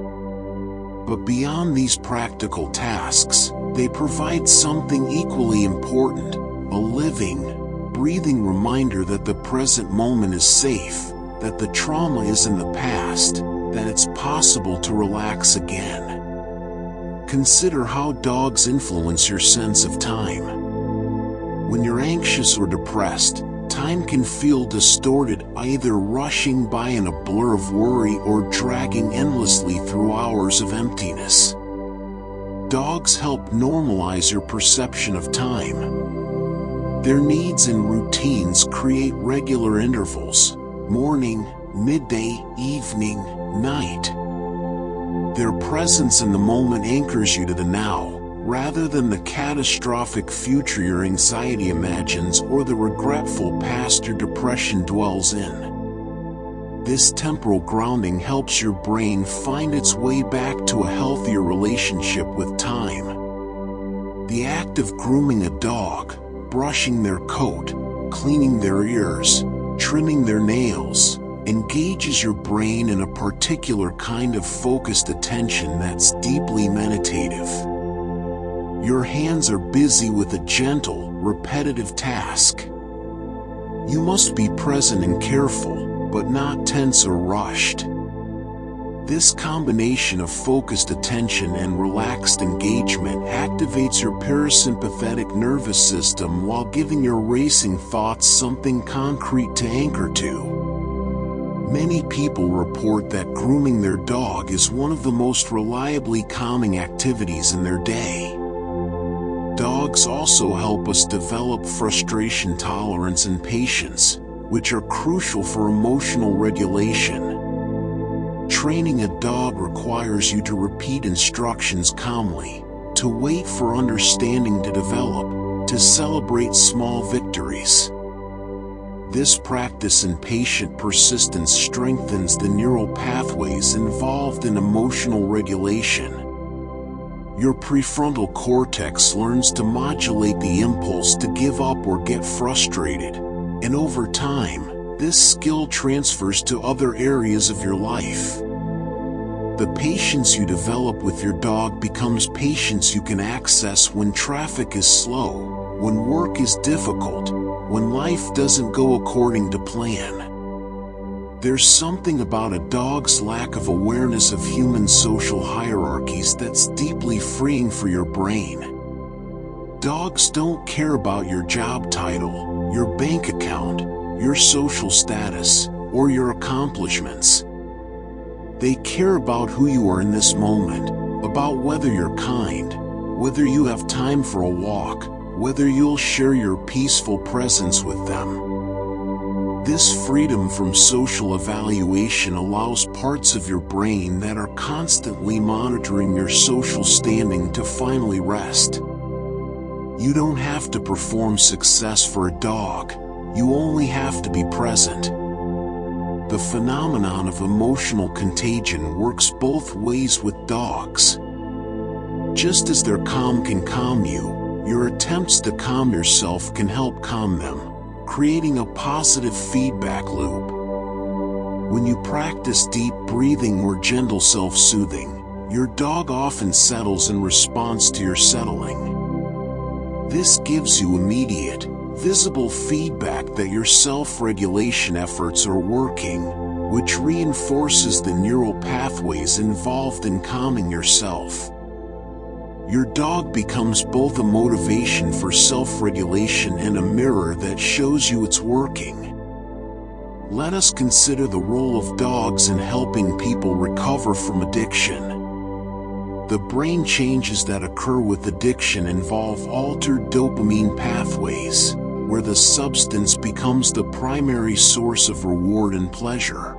But beyond these practical tasks, they provide something equally important, a living, breathing reminder that the present moment is safe, that the trauma is in the past, that it's possible to relax again. Consider how dogs influence your sense of time. When you're anxious or depressed, time can feel distorted, either rushing by in a blur of worry or dragging endlessly through hours of emptiness. Dogs help normalize your perception of time. Their needs and routines create regular intervals: morning, midday, evening, night. Their presence in the moment anchors you to the now, rather than the catastrophic future your anxiety imagines or the regretful past your depression dwells in. This temporal grounding helps your brain find its way back to a healthier relationship with time. The act of grooming a dog, brushing their coat, cleaning their ears, trimming their nails, engages your brain in a particular kind of focused attention that's deeply meditative. Your hands are busy with a gentle, repetitive task. You must be present and careful, but not tense or rushed. This combination of focused attention and relaxed engagement activates your parasympathetic nervous system while giving your racing thoughts something concrete to anchor to. Many people report that grooming their dog is one of the most reliably calming activities in their day. Dogs also help us develop frustration tolerance and patience, which are crucial for emotional regulation. Training a dog requires you to repeat instructions calmly, to wait for understanding to develop, to celebrate small victories. This practice in patient persistence strengthens the neural pathways involved in emotional regulation. Your prefrontal cortex learns to modulate the impulse to give up or get frustrated, and over time, this skill transfers to other areas of your life. The patience you develop with your dog becomes patience you can access when traffic is slow, when work is difficult, when life doesn't go according to plan. There's something about a dog's lack of awareness of human social hierarchies that's deeply freeing for your brain. Dogs don't care about your job title, your bank account, your social status, or your accomplishments. They care about who you are in this moment, about whether you're kind, whether you have time for a walk, whether you'll share your peaceful presence with them. This freedom from social evaluation allows parts of your brain that are constantly monitoring your social standing to finally rest. You don't have to perform success for a dog, you only have to be present. The phenomenon of emotional contagion works both ways with dogs. Just as their calm can calm you, your attempts to calm yourself can help calm them, creating a positive feedback loop. When you practice deep breathing or gentle self-soothing, your dog often settles in response to your settling. This gives you immediate, visible feedback that your self-regulation efforts are working, which reinforces the neural pathways involved in calming yourself. Your dog becomes both a motivation for self-regulation and a mirror that shows you it's working. Let us consider the role of dogs in helping people recover from addiction. The brain changes that occur with addiction involve altered dopamine pathways, where the substance becomes the primary source of reward and pleasure.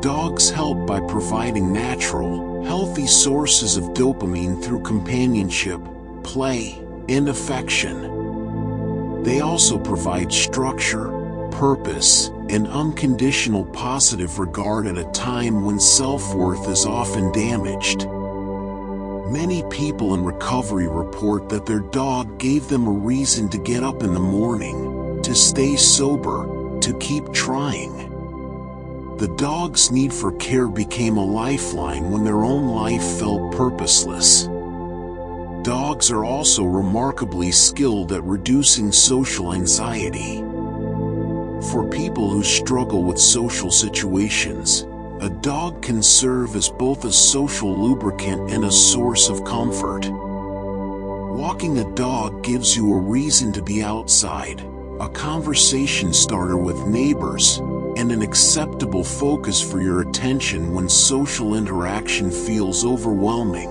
Dogs help by providing natural, healthy sources of dopamine through companionship, play, and affection. They also provide structure, purpose, and unconditional positive regard at a time when self-worth is often damaged. Many people in recovery report that their dog gave them a reason to get up in the morning, to stay sober, to keep trying. The dog's need for care became a lifeline when their own life felt purposeless. Dogs are also remarkably skilled at reducing social anxiety. For people who struggle with social situations, a dog can serve as both a social lubricant and a source of comfort. Walking a dog gives you a reason to be outside, a conversation starter with neighbors, and an acceptable focus for your attention when social interaction feels overwhelming.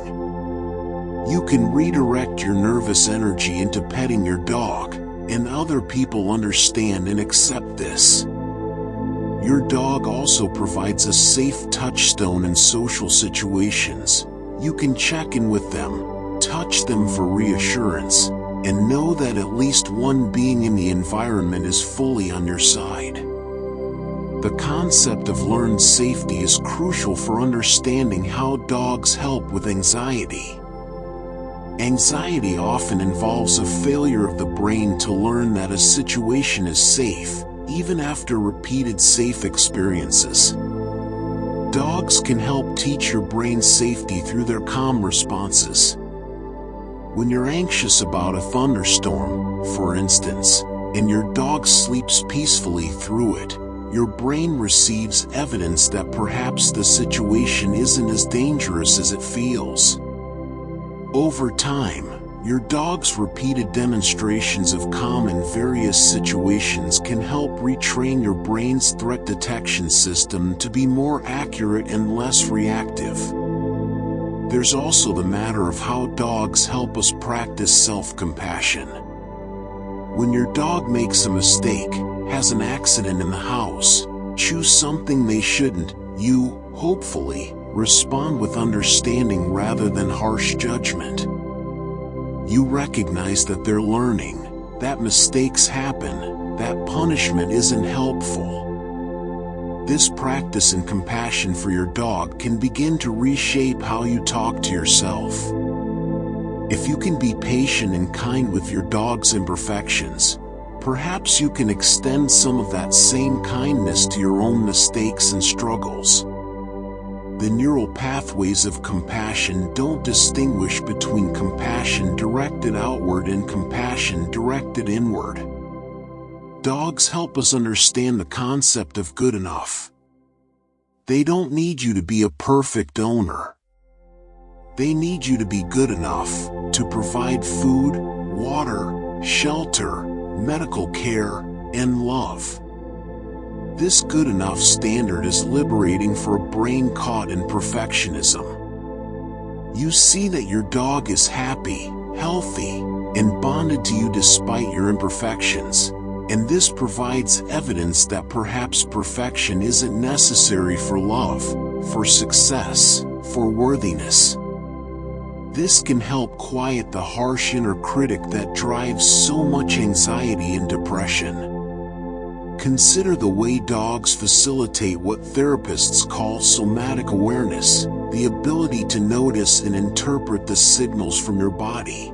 You can redirect your nervous energy into petting your dog, and other people understand and accept this. Your dog also provides a safe touchstone in social situations. You can check in with them, touch them for reassurance, and know that at least one being in the environment is fully on your side. The concept of learned safety is crucial for understanding how dogs help with anxiety. Anxiety often involves a failure of the brain to learn that a situation is safe, even after repeated safe experiences. Dogs can help teach your brain safety through their calm responses. When you're anxious about a thunderstorm, for instance, and your dog sleeps peacefully through it, your brain receives evidence that perhaps the situation isn't as dangerous as it feels. Over time, your dog's repeated demonstrations of calm in various situations can help retrain your brain's threat detection system to be more accurate and less reactive. There's also the matter of how dogs help us practice self-compassion. When your dog makes a mistake, has an accident in the house, choose something they shouldn't, you, hopefully, respond with understanding rather than harsh judgment. You recognize that they're learning, that mistakes happen, that punishment isn't helpful. This practice in compassion for your dog can begin to reshape how you talk to yourself. If you can be patient and kind with your dog's imperfections, perhaps you can extend some of that same kindness to your own mistakes and struggles. The neural pathways of compassion don't distinguish between compassion directed outward and compassion directed inward. Dogs help us understand the concept of good enough. They don't need you to be a perfect owner. They need you to be good enough to provide food, water, shelter, medical care, and love. This good enough standard is liberating for a brain caught in perfectionism. You see that your dog is happy, healthy, and bonded to you despite your imperfections, and this provides evidence that perhaps perfection isn't necessary for love, for success, for worthiness. This can help quiet the harsh inner critic that drives so much anxiety and depression. Consider the way dogs facilitate what therapists call somatic awareness, the ability to notice and interpret the signals from your body.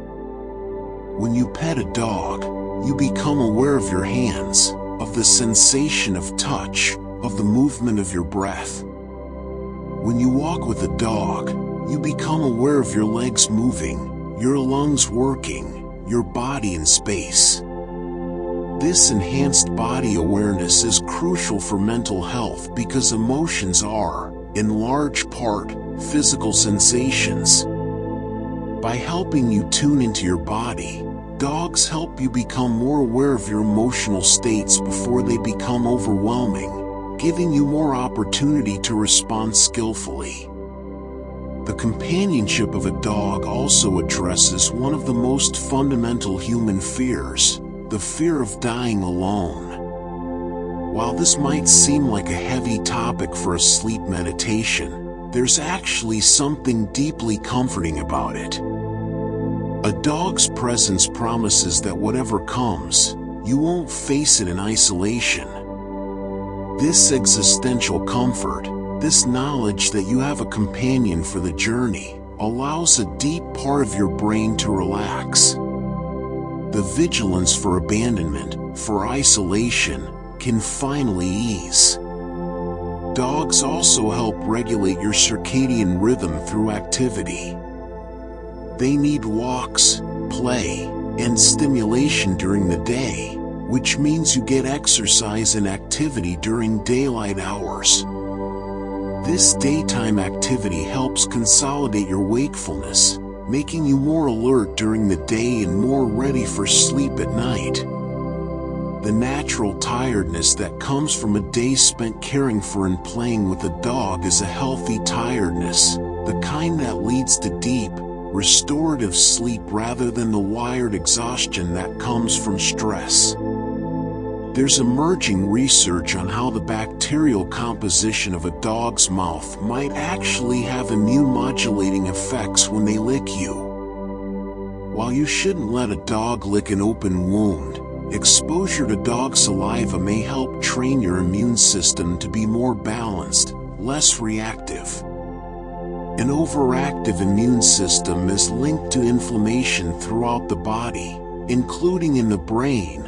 When you pet a dog, you become aware of your hands, of the sensation of touch, of the movement of your breath. When you walk with a dog, you become aware of your legs moving, your lungs working, your body in space. This enhanced body awareness is crucial for mental health because emotions are, in large part, physical sensations. By helping you tune into your body, dogs help you become more aware of your emotional states before they become overwhelming, giving you more opportunity to respond skillfully. The companionship of a dog also addresses one of the most fundamental human fears, the fear of dying alone. While this might seem like a heavy topic for a sleep meditation, there's actually something deeply comforting about it. A dog's presence promises that whatever comes, you won't face it in isolation. This existential comfort, this knowledge that you have a companion for the journey, allows a deep part of your brain to relax. The vigilance for abandonment, for isolation, can finally ease. Dogs also help regulate your circadian rhythm through activity. They need walks, play, and stimulation during the day, which means you get exercise and activity during daylight hours. This daytime activity helps consolidate your wakefulness, making you more alert during the day and more ready for sleep at night. The natural tiredness that comes from a day spent caring for and playing with a dog is a healthy tiredness, the kind that leads to deep, restorative sleep rather than the wired exhaustion that comes from stress. There's emerging research on how the bacterial composition of a dog's mouth might actually have immune-modulating effects when they lick you. While you shouldn't let a dog lick an open wound, exposure to dog saliva may help train your immune system to be more balanced, less reactive. An overactive immune system is linked to inflammation throughout the body, including in the brain,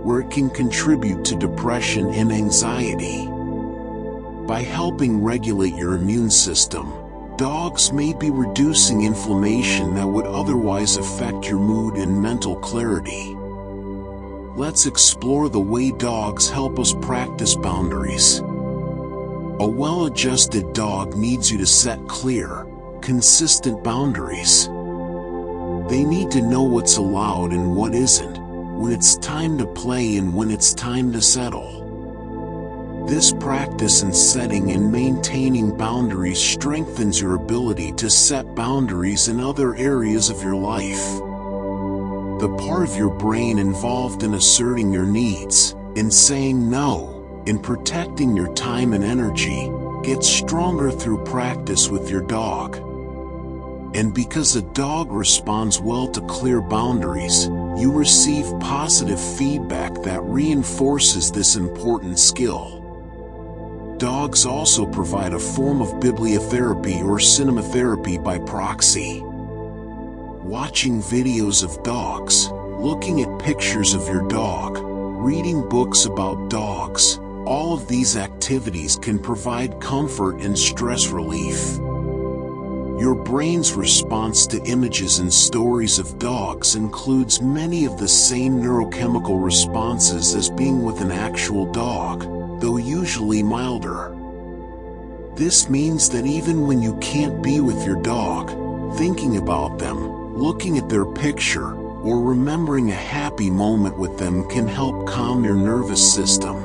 where it can contribute to depression and anxiety. By helping regulate your immune system, dogs may be reducing inflammation that would otherwise affect your mood and mental clarity. Let's explore the way dogs help us practice boundaries. A well-adjusted dog needs you to set clear, consistent boundaries. They need to know what's allowed and what isn't, when it's time to play and when it's time to settle. This practice in setting and maintaining boundaries strengthens your ability to set boundaries in other areas of your life. The part of your brain involved in asserting your needs, in saying no, in protecting your time and energy, gets stronger through practice with your dog. And because a dog responds well to clear boundaries, you receive positive feedback that reinforces this important skill. Dogs also provide a form of bibliotherapy or cinematherapy by proxy. Watching videos of dogs, looking at pictures of your dog, reading books about dogs, all of these activities can provide comfort and stress relief. Your brain's response to images and stories of dogs includes many of the same neurochemical responses as being with an actual dog, though usually milder. This means that even when you can't be with your dog, thinking about them, looking at their picture, or remembering a happy moment with them can help calm your nervous system.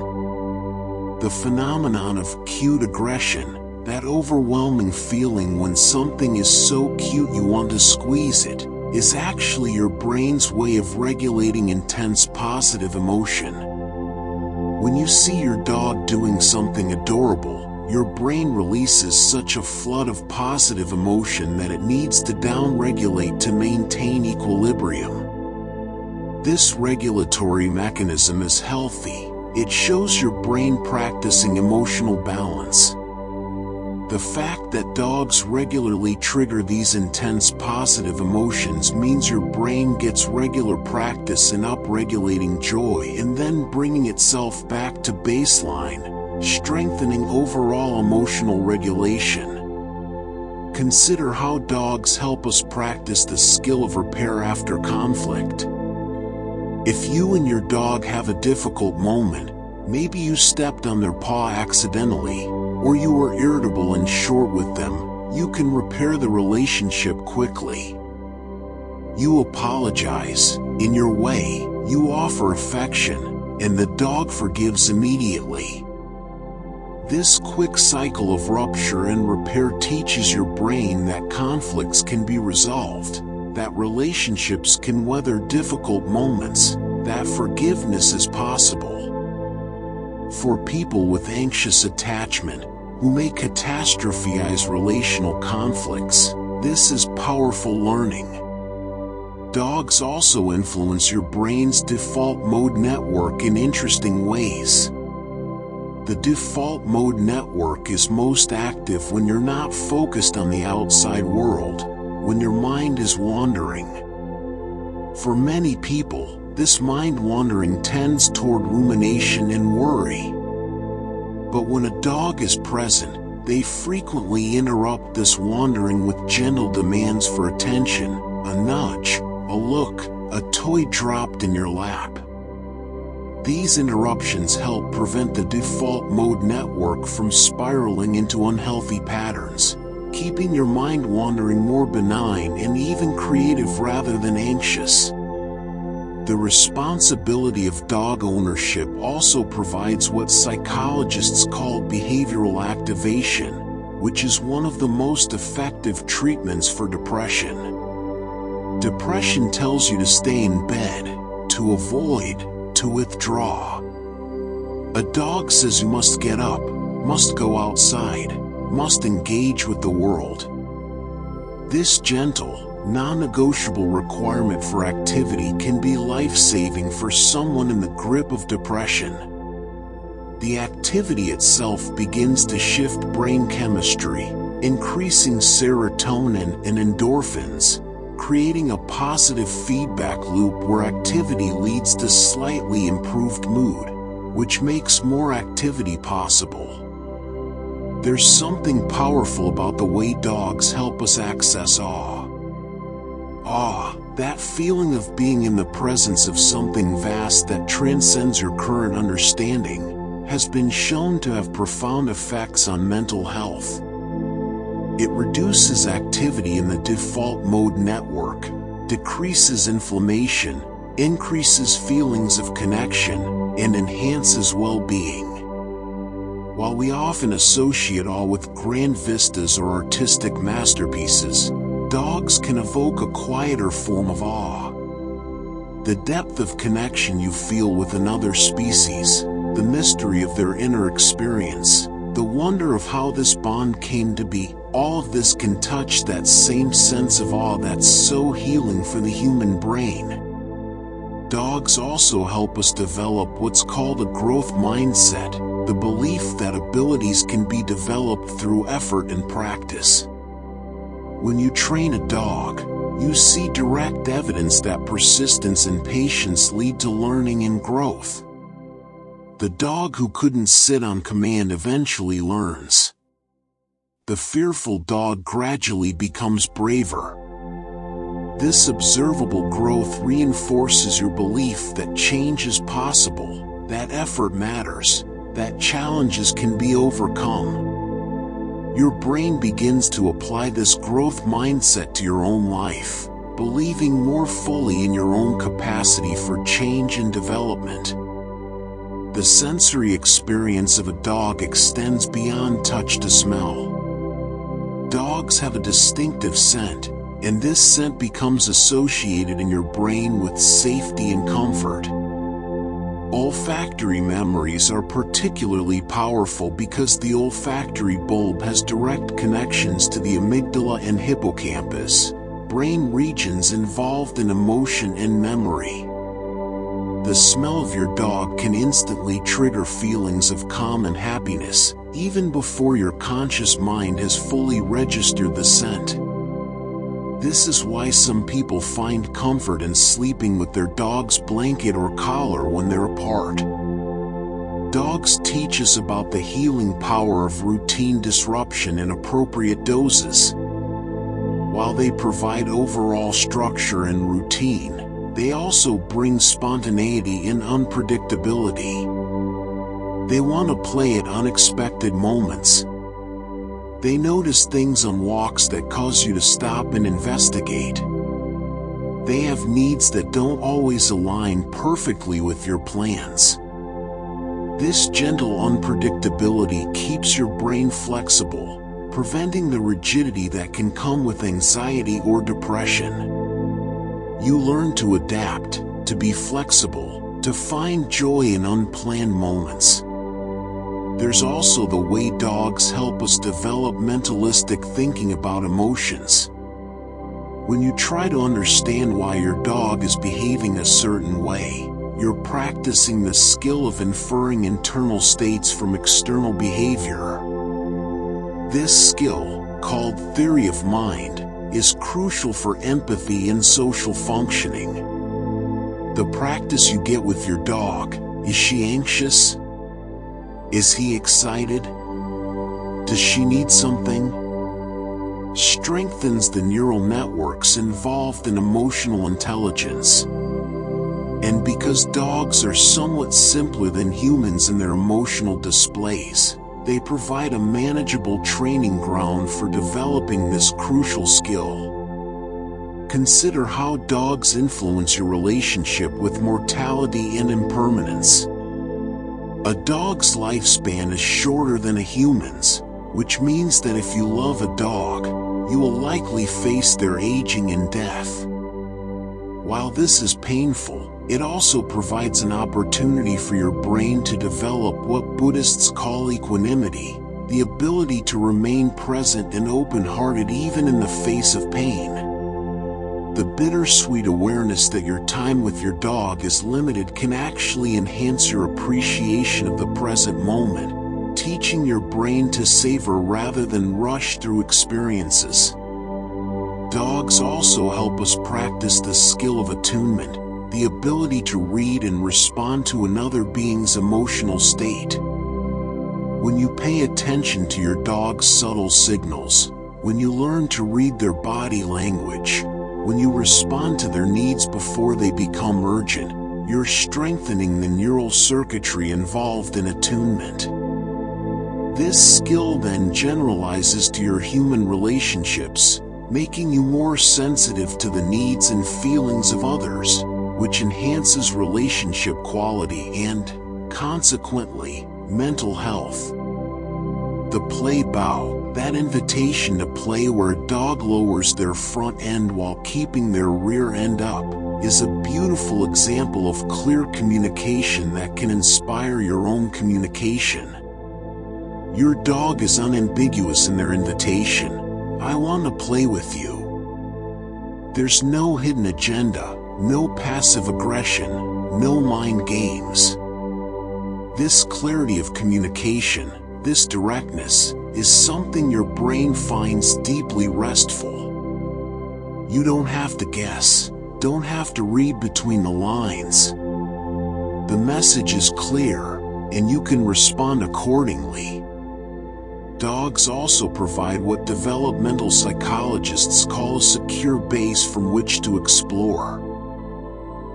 The phenomenon of cute aggression, that overwhelming feeling when something is so cute you want to squeeze it, is actually your brain's way of regulating intense positive emotion. When you see your dog doing something adorable, your brain releases such a flood of positive emotion that it needs to downregulate to maintain equilibrium. This regulatory mechanism is healthy. It shows your brain practicing emotional balance. The fact that dogs regularly trigger these intense positive emotions means your brain gets regular practice in upregulating joy and then bringing itself back to baseline, strengthening overall emotional regulation. Consider how dogs help us practice the skill of repair after conflict. If you and your dog have a difficult moment, maybe you stepped on their paw accidentally, or you were irritable and short with them, you can repair the relationship quickly. You apologize. In your way, you offer affection, and the dog forgives immediately. This quick cycle of rupture and repair teaches your brain that conflicts can be resolved, that relationships can weather difficult moments, that forgiveness is possible. For people with anxious attachment, who may catastrophize relational conflicts, this is powerful learning. Dogs also influence your brain's default mode network in interesting ways. The default mode network is most active when you're not focused on the outside world, when your mind is wandering. For many people, this mind wandering tends toward rumination and worry. But when a dog is present, they frequently interrupt this wandering with gentle demands for attention, a nudge, a look, a toy dropped in your lap. These interruptions help prevent the default mode network from spiraling into unhealthy patterns, keeping your mind wandering more benign and even creative rather than anxious. The responsibility of dog ownership also provides what psychologists call behavioral activation, which is one of the most effective treatments for depression. Depression tells you to stay in bed, to avoid, to withdraw. A dog says you must get up, must go outside, must engage with the world. This gentle, non-negotiable requirement for activity can be life-saving for someone in the grip of depression. The activity itself begins to shift brain chemistry, increasing serotonin and endorphins, creating a positive feedback loop where activity leads to slightly improved mood, which makes more activity possible. There's something powerful about the way dogs help us access awe. Awe, that feeling of being in the presence of something vast that transcends your current understanding, has been shown to have profound effects on mental health. It reduces activity in the default mode network, decreases inflammation, increases feelings of connection, and enhances well-being. While we often associate awe with grand vistas or artistic masterpieces, dogs can evoke a quieter form of awe. The depth of connection you feel with another species, the mystery of their inner experience, the wonder of how this bond came to be, all of this can touch that same sense of awe that's so healing for the human brain. Dogs also help us develop what's called a growth mindset, the belief that abilities can be developed through effort and practice. When you train a dog, you see direct evidence that persistence and patience lead to learning and growth. The dog who couldn't sit on command eventually learns. The fearful dog gradually becomes braver. This observable growth reinforces your belief that change is possible, that effort matters, that challenges can be overcome. Your brain begins to apply this growth mindset to your own life, believing more fully in your own capacity for change and development. The sensory experience of a dog extends beyond touch to smell. Dogs have a distinctive scent, and this scent becomes associated in your brain with safety and comfort. Olfactory memories are particularly powerful because the olfactory bulb has direct connections to the amygdala and hippocampus, brain regions involved in emotion and memory. The smell of your dog can instantly trigger feelings of calm and happiness, even before your conscious mind has fully registered the scent. This is why some people find comfort in sleeping with their dog's blanket or collar when they're apart. Dogs teach us about the healing power of routine disruption in appropriate doses. While they provide overall structure and routine, they also bring spontaneity and unpredictability. They want to play at unexpected moments. They notice things on walks that cause you to stop and investigate. They have needs that don't always align perfectly with your plans. This gentle unpredictability keeps your brain flexible, preventing the rigidity that can come with anxiety or depression. You learn to adapt, to be flexible, to find joy in unplanned moments. There's also the way dogs help us develop mentalistic thinking about emotions. When you try to understand why your dog is behaving a certain way, you're practicing the skill of inferring internal states from external behavior. This skill, called theory of mind, is crucial for empathy and social functioning. The practice you get with your dog, is she anxious? Is he excited? Does she need something? Strengthens the neural networks involved in emotional intelligence. And because dogs are somewhat simpler than humans in their emotional displays, they provide a manageable training ground for developing this crucial skill. Consider how dogs influence your relationship with mortality and impermanence. A dog's lifespan is shorter than a human's, which means that if you love a dog, you will likely face their aging and death. While this is painful, it also provides an opportunity for your brain to develop what Buddhists call equanimity, the ability to remain present and open-hearted even in the face of pain. The bittersweet awareness that your time with your dog is limited can actually enhance your appreciation of the present moment, teaching your brain to savor rather than rush through experiences. Dogs also help us practice the skill of attunement, the ability to read and respond to another being's emotional state. When you pay attention to your dog's subtle signals, when you learn to read their body language, when you respond to their needs before they become urgent, you're strengthening the neural circuitry involved in attunement. This skill then generalizes to your human relationships, making you more sensitive to the needs and feelings of others, which enhances relationship quality and, consequently, mental health. The play bow, that invitation to play where a dog lowers their front end while keeping their rear end up, is a beautiful example of clear communication that can inspire your own communication. Your dog is unambiguous in their invitation. I want to play with you. There's no hidden agenda, no passive aggression, no mind games. This clarity of communication, this directness, is something your brain finds deeply restful. You don't have to guess, don't have to read between the lines. The message is clear, and you can respond accordingly. Dogs also provide what developmental psychologists call a secure base from which to explore.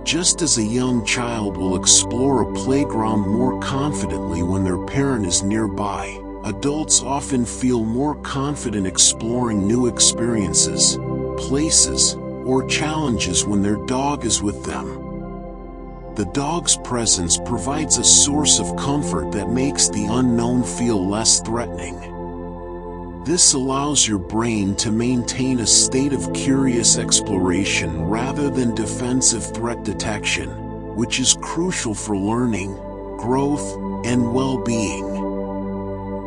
Just as a young child will explore a playground more confidently when their parent is nearby, adults often feel more confident exploring new experiences, places, or challenges when their dog is with them. The dog's presence provides a source of comfort that makes the unknown feel less threatening. This allows your brain to maintain a state of curious exploration rather than defensive threat detection, which is crucial for learning, growth, and well-being.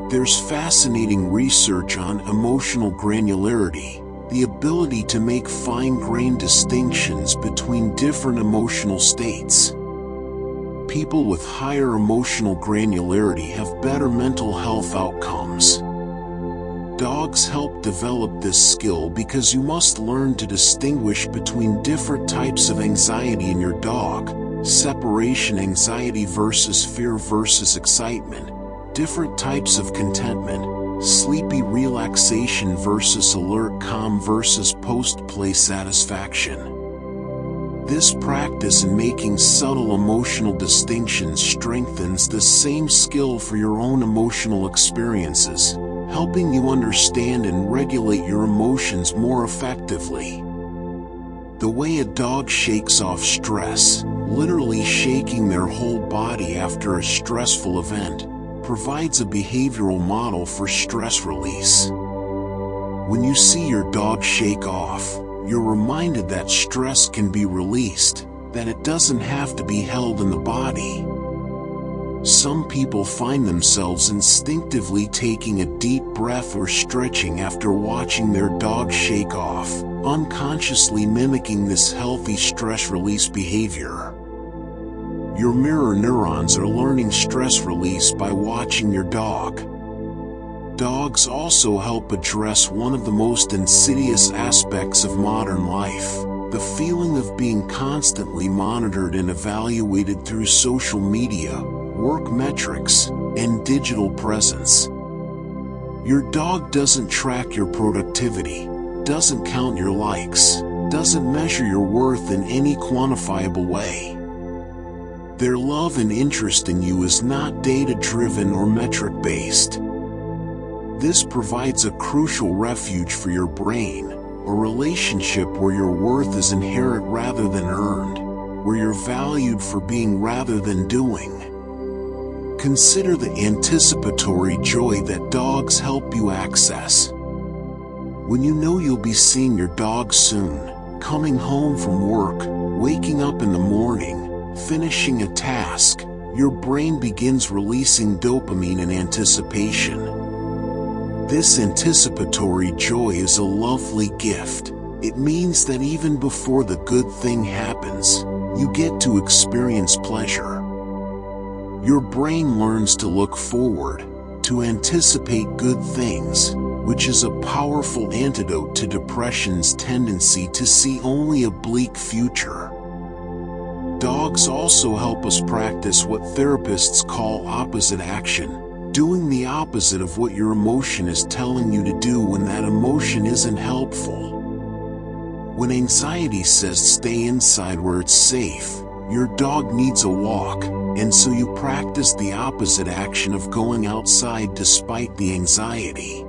There's fascinating research on emotional granularity, the ability to make fine-grained distinctions between different emotional states. People with higher emotional granularity have better mental health outcomes. Dogs help develop this skill because you must learn to distinguish between different types of anxiety in your dog: separation anxiety versus fear versus excitement, different types of contentment, sleepy relaxation versus alert calm versus post-play satisfaction. This practice in making subtle emotional distinctions strengthens the same skill for your own emotional experiences, helping you understand and regulate your emotions more effectively. The way a dog shakes off stress, literally shaking their whole body after a stressful event, provides a behavioral model for stress release. When you see your dog shake off, you're reminded that stress can be released, that it doesn't have to be held in the body. Some people find themselves instinctively taking a deep breath or stretching after watching their dog shake off, unconsciously mimicking this healthy stress release behavior. Your mirror neurons are learning stress release by watching your dog. Dogs also help address one of the most insidious aspects of modern life, the feeling of being constantly monitored and evaluated through social media, work metrics, and digital presence. Your dog doesn't track your productivity, doesn't count your likes, doesn't measure your worth in any quantifiable way. Their love and interest in you is not data-driven or metric-based. This provides a crucial refuge for your brain, a relationship where your worth is inherent rather than earned, where you're valued for being rather than doing. Consider the anticipatory joy that dogs help you access. When you know you'll be seeing your dog soon, coming home from work, waking up in the morning, finishing a task, your brain begins releasing dopamine in anticipation. This anticipatory joy is a lovely gift. It means that even before the good thing happens, you get to experience pleasure. Your brain learns to look forward, to anticipate good things, which is a powerful antidote to depression's tendency to see only a bleak future. Dogs also help us practice what therapists call opposite action, doing the opposite of what your emotion is telling you to do when that emotion isn't helpful. When anxiety says stay inside where it's safe, your dog needs a walk, and so you practice the opposite action of going outside despite the anxiety.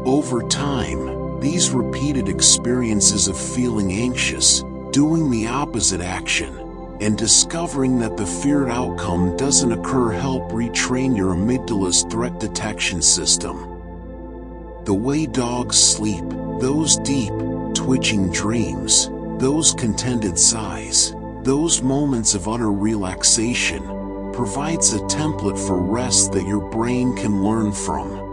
Over time, these repeated experiences of feeling anxious, doing the opposite action, and discovering that the feared outcome doesn't occur help retrain your amygdala's threat detection system. The way dogs sleep, those deep, twitching dreams, those contented sighs, those moments of utter relaxation, provides a template for rest that your brain can learn from.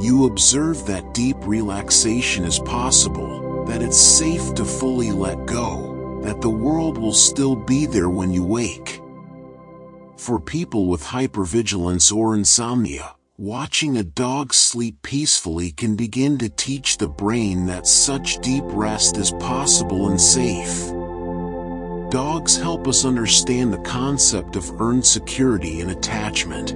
You observe that deep relaxation is possible, that it's safe to fully let go, that the world will still be there when you wake. For people with hypervigilance or insomnia, watching a dog sleep peacefully can begin to teach the brain that such deep rest is possible and safe. Dogs help us understand the concept of earned security and attachment.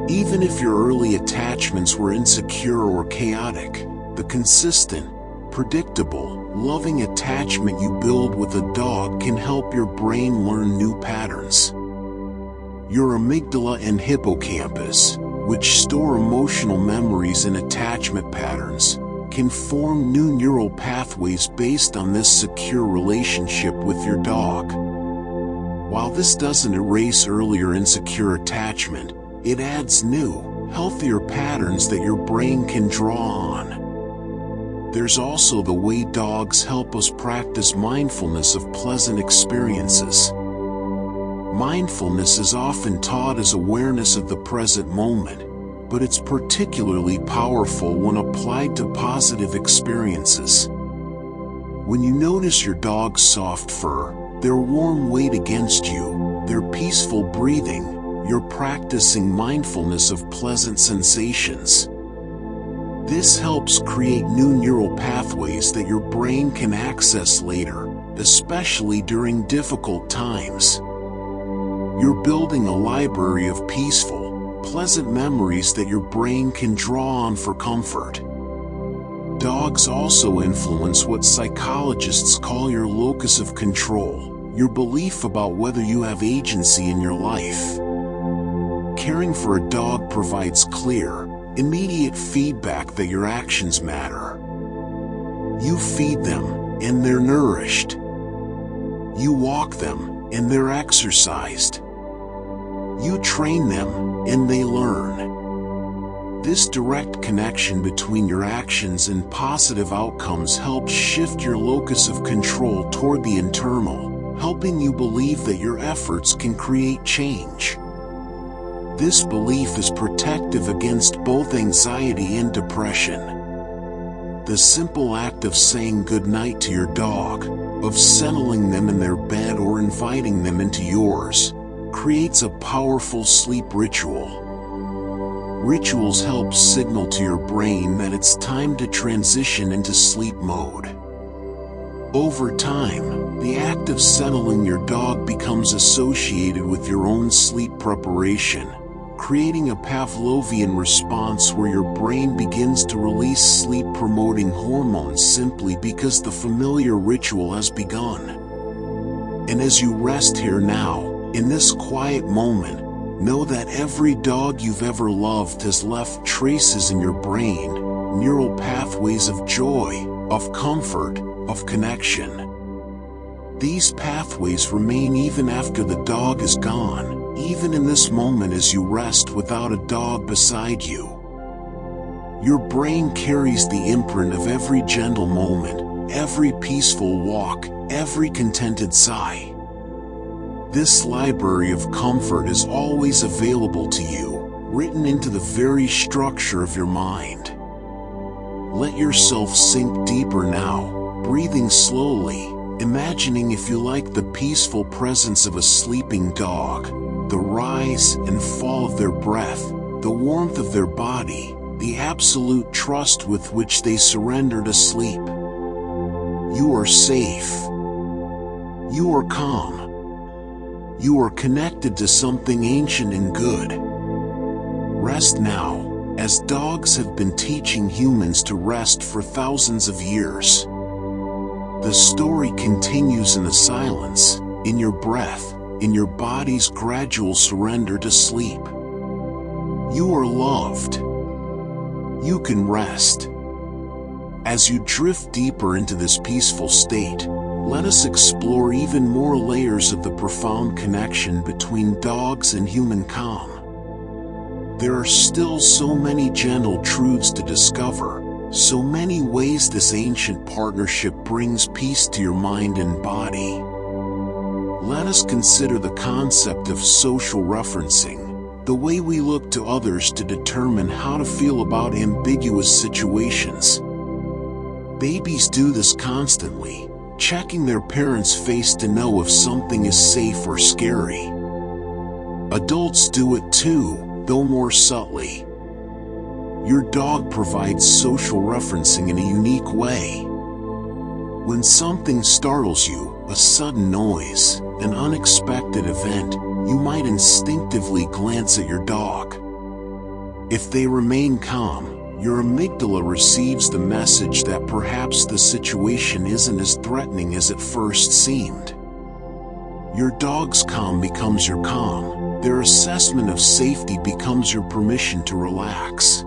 Even if your early attachments were insecure or chaotic, the consistent, predictable, loving attachment you build with a dog can help your brain learn new patterns. Your amygdala and hippocampus, which store emotional memories and attachment patterns, can form new neural pathways based on this secure relationship with your dog. While this doesn't erase earlier insecure attachment, it adds new, healthier patterns that your brain can draw on. There's also the way dogs help us practice mindfulness of pleasant experiences. Mindfulness is often taught as awareness of the present moment, but it's particularly powerful when applied to positive experiences. When you notice your dog's soft fur, their warm weight against you, their peaceful breathing, you're practicing mindfulness of pleasant sensations. This helps create new neural pathways that your brain can access later, especially during difficult times. You're building a library of peaceful, pleasant memories that your brain can draw on for comfort. Dogs also influence what psychologists call your locus of control, your belief about whether you have agency in your life. Caring for a dog provides clear, immediate feedback that your actions matter. You feed them, and they're nourished. You walk them, and they're exercised. You train them, and they learn. This direct connection between your actions and positive outcomes helps shift your locus of control toward the internal, helping you believe that your efforts can create change. This belief is protective against both anxiety and depression. The simple act of saying goodnight to your dog, of settling them in their bed or inviting them into yours, creates a powerful sleep ritual. Rituals help signal to your brain that it's time to transition into sleep mode. Over time, the act of settling your dog becomes associated with your own sleep preparation, creating a Pavlovian response where your brain begins to release sleep-promoting hormones simply because the familiar ritual has begun. And as you rest here now, in this quiet moment, know that every dog you've ever loved has left traces in your brain, neural pathways of joy, of comfort, of connection. These pathways remain even after the dog is gone, even in this moment as you rest without a dog beside you. Your brain carries the imprint of every gentle moment, every peaceful walk, every contented sigh. This library of comfort is always available to you, written into the very structure of your mind. Let yourself sink deeper now, breathing slowly, imagining, if you like, the peaceful presence of a sleeping dog, the rise and fall of their breath, the warmth of their body, the absolute trust with which they surrender to sleep. You are safe. You are calm. You are connected to something ancient and good. Rest now, as dogs have been teaching humans to rest for thousands of years. The story continues in the silence, in your breath, in your body's gradual surrender to sleep. You are loved. You can rest. As you drift deeper into this peaceful state, let us explore even more layers of the profound connection between dogs and human calm. There are still so many gentle truths to discover, so many ways this ancient partnership brings peace to your mind and body. Let us consider the concept of social referencing, the way we look to others to determine how to feel about ambiguous situations. Babies do this constantly, checking their parents' face to know if something is safe or scary. Adults do it too, though more subtly. Your dog provides social referencing in a unique way. When something startles you, a sudden noise, an unexpected event, you might instinctively glance at your dog. If they remain calm, your amygdala receives the message that perhaps the situation isn't as threatening as it first seemed. Your dog's calm becomes your calm. Their assessment of safety becomes your permission to relax.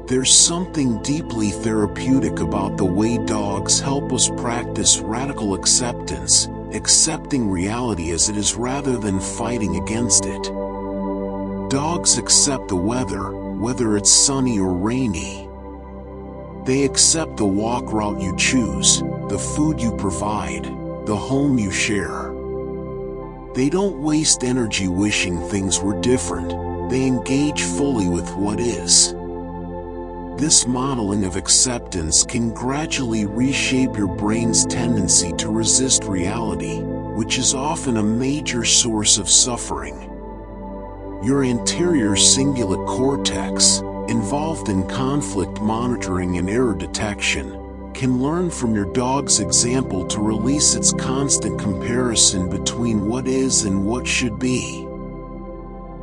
There's something deeply therapeutic about the way dogs help us practice radical acceptance, accepting reality as it is rather than fighting against it. Dogs accept the weather, whether it's sunny or rainy. They accept the walk route you choose, the food you provide, the home you share. They don't waste energy wishing things were different. They engage fully with what is. This modeling of acceptance can gradually reshape your brain's tendency to resist reality, which is often a major source of suffering. Your anterior cingulate cortex, involved in conflict monitoring and error detection, can learn from your dog's example to release its constant comparison between what is and what should be.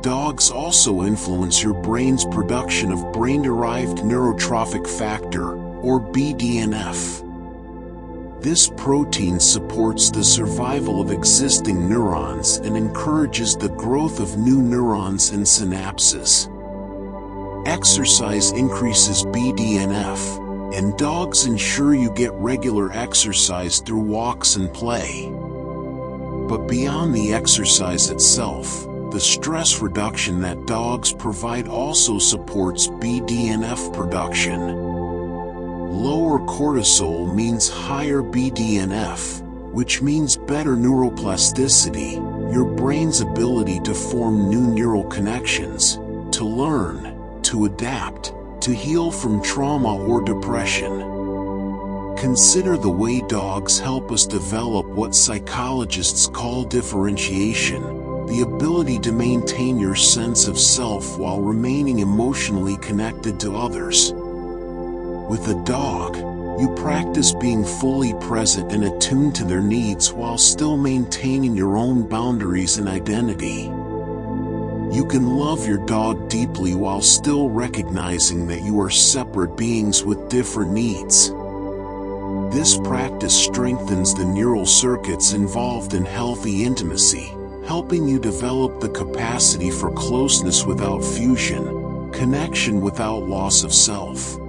Dogs also influence your brain's production of brain-derived neurotrophic factor, or BDNF. This protein supports the survival of existing neurons and encourages the growth of new neurons and synapses. Exercise increases BDNF, and dogs ensure you get regular exercise through walks and play. But beyond the exercise itself, the stress reduction that dogs provide also supports BDNF production. Lower cortisol means higher BDNF, which means better neuroplasticity, your brain's ability to form new neural connections, to learn, to adapt, to heal from trauma or depression. Consider the way dogs help us develop what psychologists call differentiation, the ability to maintain your sense of self while remaining emotionally connected to others. With a dog, you practice being fully present and attuned to their needs while still maintaining your own boundaries and identity. You can love your dog deeply while still recognizing that you are separate beings with different needs. This practice strengthens the neural circuits involved in healthy intimacy, helping you develop the capacity for closeness without fusion, connection without loss of self.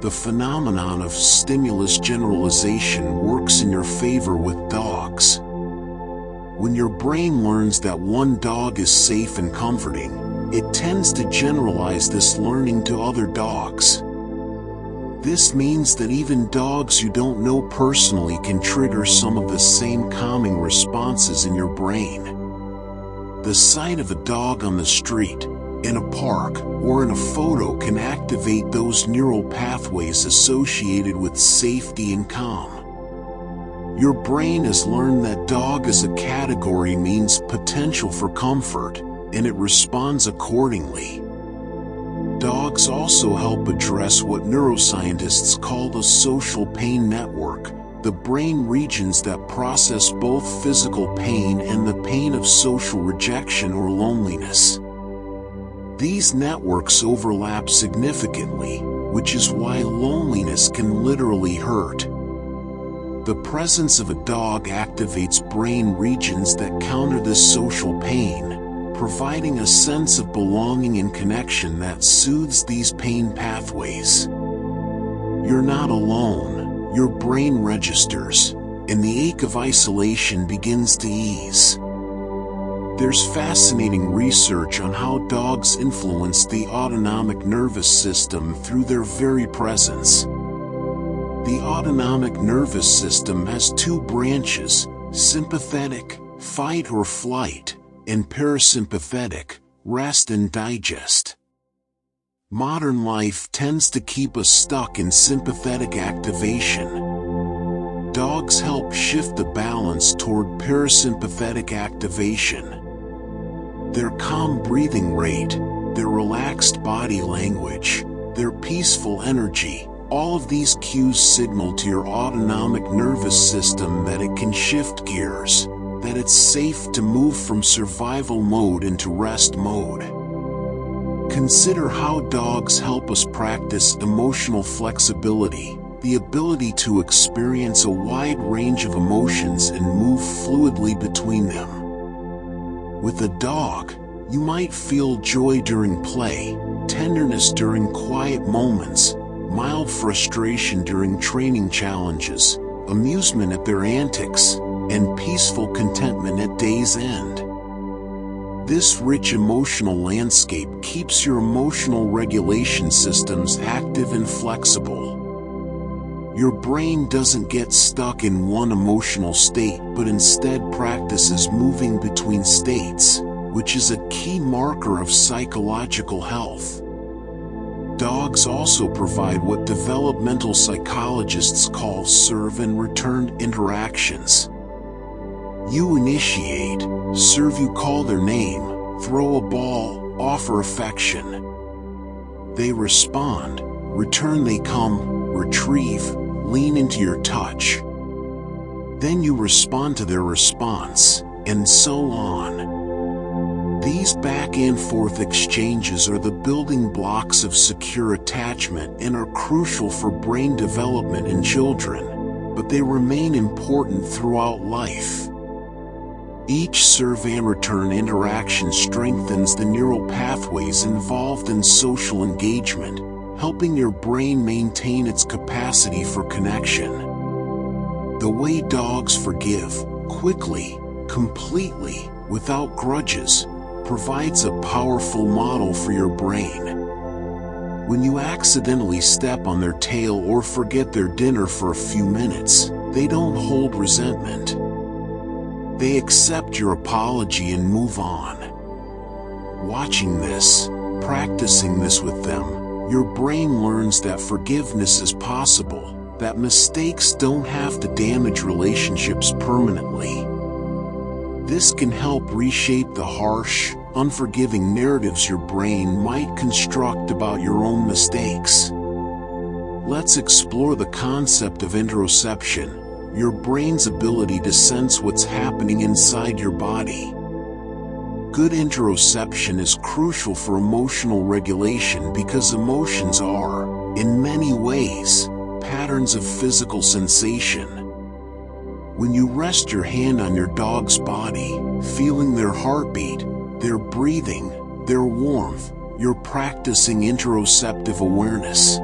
The phenomenon of stimulus generalization works in your favor with dogs. When your brain learns that one dog is safe and comforting, it tends to generalize this learning to other dogs. This means that even dogs you don't know personally can trigger some of the same calming responses in your brain. The sight of a dog on the street, in a park, or in a photo can activate those neural pathways associated with safety and calm. Your brain has learned that dog as a category means potential for comfort, and it responds accordingly. Dogs also help address what neuroscientists call the social pain network, the brain regions that process both physical pain and the pain of social rejection or loneliness. These networks overlap significantly, which is why loneliness can literally hurt. The presence of a dog activates brain regions that counter this social pain, providing a sense of belonging and connection that soothes these pain pathways. You're not alone, your brain registers, and the ache of isolation begins to ease. There's fascinating research on how dogs influence the autonomic nervous system through their very presence. The autonomic nervous system has two branches, sympathetic, fight or flight, and parasympathetic, rest and digest. Modern life tends to keep us stuck in sympathetic activation. Dogs help shift the balance toward parasympathetic activation. Their calm breathing rate, their relaxed body language, their peaceful energy, all of these cues signal to your autonomic nervous system that it can shift gears, that it's safe to move from survival mode into rest mode. Consider how dogs help us practice emotional flexibility, the ability to experience a wide range of emotions and move fluidly between them. With a dog, you might feel joy during play, tenderness during quiet moments, mild frustration during training challenges, amusement at their antics, and peaceful contentment at day's end. This rich emotional landscape keeps your emotional regulation systems active and flexible. Your brain doesn't get stuck in one emotional state but instead practices moving between states, which is a key marker of psychological health. Dogs also provide what developmental psychologists call serve and return interactions. You initiate, serve you call their name, throw a ball, offer affection. They respond, return they come, retrieve, lean into your touch. Then you respond to their response, and so on. These back and forth exchanges are the building blocks of secure attachment and are crucial for brain development in children, but they remain important throughout life. Each serve and return interaction strengthens the neural pathways involved in social engagement, helping your brain maintain its capacity for connection. The way dogs forgive, quickly, completely, without grudges, provides a powerful model for your brain. When you accidentally step on their tail or forget their dinner for a few minutes, they don't hold resentment. They accept your apology and move on. Watching this, practicing this with them, your brain learns that forgiveness is possible, that mistakes don't have to damage relationships permanently. This can help reshape the harsh, unforgiving narratives your brain might construct about your own mistakes. Let's explore the concept of interoception, your brain's ability to sense what's happening inside your body. Good interoception is crucial for emotional regulation because emotions are, in many ways, patterns of physical sensation. When you rest your hand on your dog's body, feeling their heartbeat, their breathing, their warmth, you're practicing interoceptive awareness.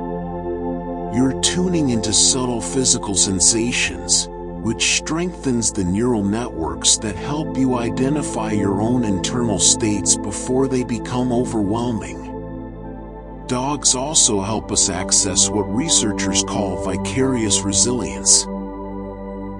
You're tuning into subtle physical sensations, which strengthens the neural networks that help you identify your own internal states before they become overwhelming. Dogs also help us access what researchers call vicarious resilience.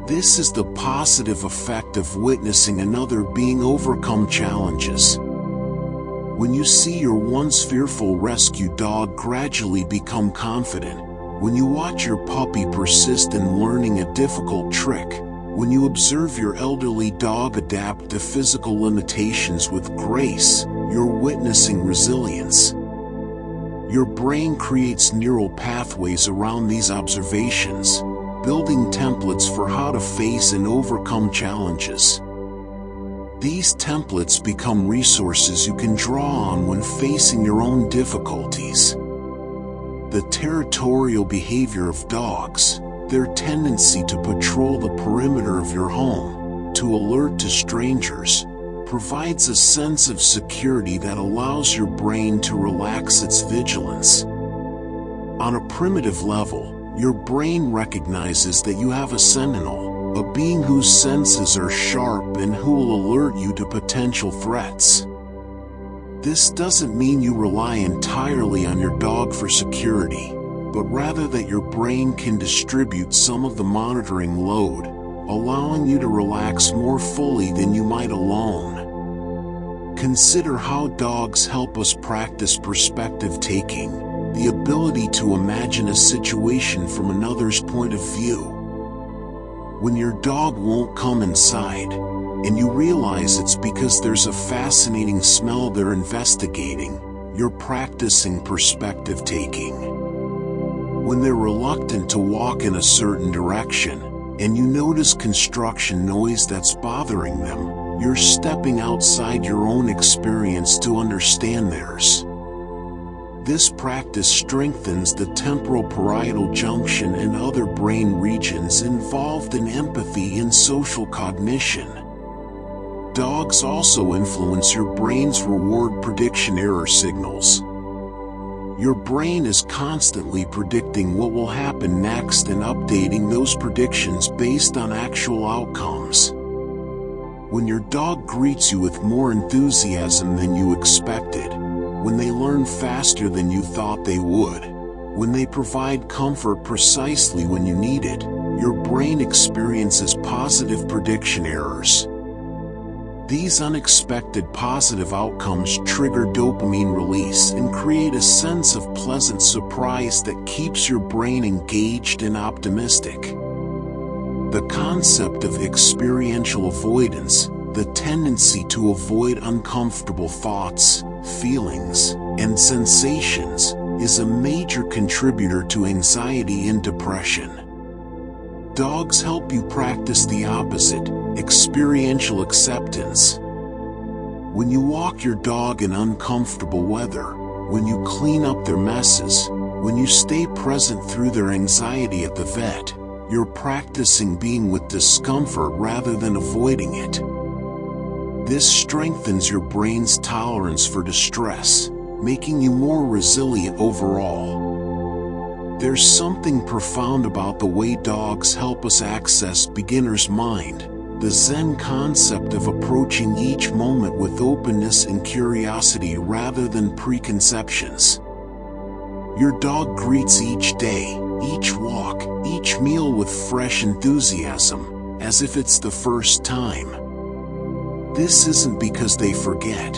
This is the positive effect of witnessing another being overcome challenges. When you see your once fearful rescue dog gradually become confident, when you watch your puppy persist in learning a difficult trick, when you observe your elderly dog adapt to physical limitations with grace, you're witnessing resilience. Your brain creates neural pathways around these observations, building templates for how to face and overcome challenges. These templates become resources you can draw on when facing your own difficulties. The territorial behavior of dogs, their tendency to patrol the perimeter of your home, to alert to strangers, provides a sense of security that allows your brain to relax its vigilance. On a primitive level, your brain recognizes that you have a sentinel, a being whose senses are sharp and who will alert you to potential threats. This doesn't mean you rely entirely on your dog for security, but rather that your brain can distribute some of the monitoring load, allowing you to relax more fully than you might alone. Consider how dogs help us practice perspective taking, the ability to imagine a situation from another's point of view. When your dog won't come inside, and you realize it's because there's a fascinating smell they're investigating, you're practicing perspective taking. When they're reluctant to walk in a certain direction, and you notice construction noise that's bothering them, you're stepping outside your own experience to understand theirs. This practice strengthens the temporal parietal junction and other brain regions involved in empathy and social cognition. Dogs also influence your brain's reward prediction error signals. Your brain is constantly predicting what will happen next and updating those predictions based on actual outcomes. When your dog greets you with more enthusiasm than you expected, when they learn faster than you thought they would, when they provide comfort precisely when you need it, your brain experiences positive prediction errors. These unexpected positive outcomes trigger dopamine release and create a sense of pleasant surprise that keeps your brain engaged and optimistic. The concept of experiential avoidance, the tendency to avoid uncomfortable thoughts, feelings, and sensations, is a major contributor to anxiety and depression. Dogs help you practice the opposite, experiential acceptance. When you walk your dog in uncomfortable weather, when you clean up their messes, when you stay present through their anxiety at the vet, you're practicing being with discomfort rather than avoiding it. This strengthens your brain's tolerance for distress, making you more resilient overall. There's something profound about the way dogs help us access beginner's mind, the Zen concept of approaching each moment with openness and curiosity rather than preconceptions. Your dog greets each day, each walk, each meal with fresh enthusiasm, as if it's the first time. This isn't because they forget,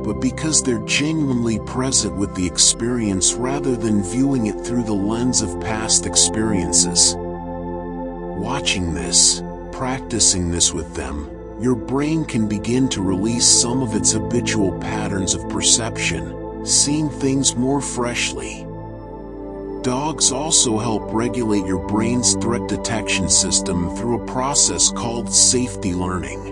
but because they're genuinely present with the experience rather than viewing it through the lens of past experiences. Watching this, practicing this with them, your brain can begin to release some of its habitual patterns of perception, seeing things more freshly. Dogs also help regulate your brain's threat detection system through a process called safety learning.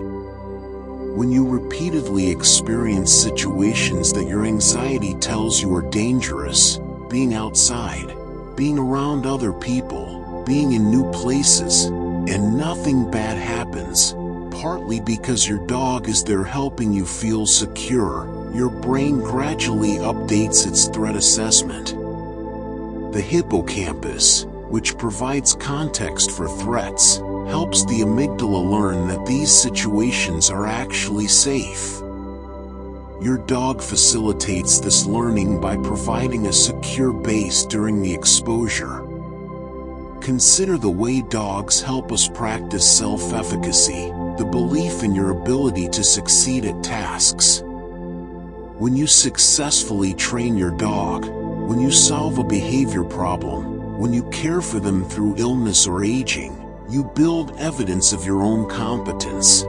When you repeatedly experience situations that your anxiety tells you are dangerous, being outside, being around other people, being in new places, and nothing bad happens, partly because your dog is there helping you feel secure, your brain gradually updates its threat assessment. The hippocampus, which provides context for threats, helps the amygdala learn that these situations are actually safe. Your dog facilitates this learning by providing a secure base during the exposure. Consider the way dogs help us practice self-efficacy, the belief in your ability to succeed at tasks. When you successfully train your dog, when you solve a behavior problem, when you care for them through illness or aging, you build evidence of your own competence.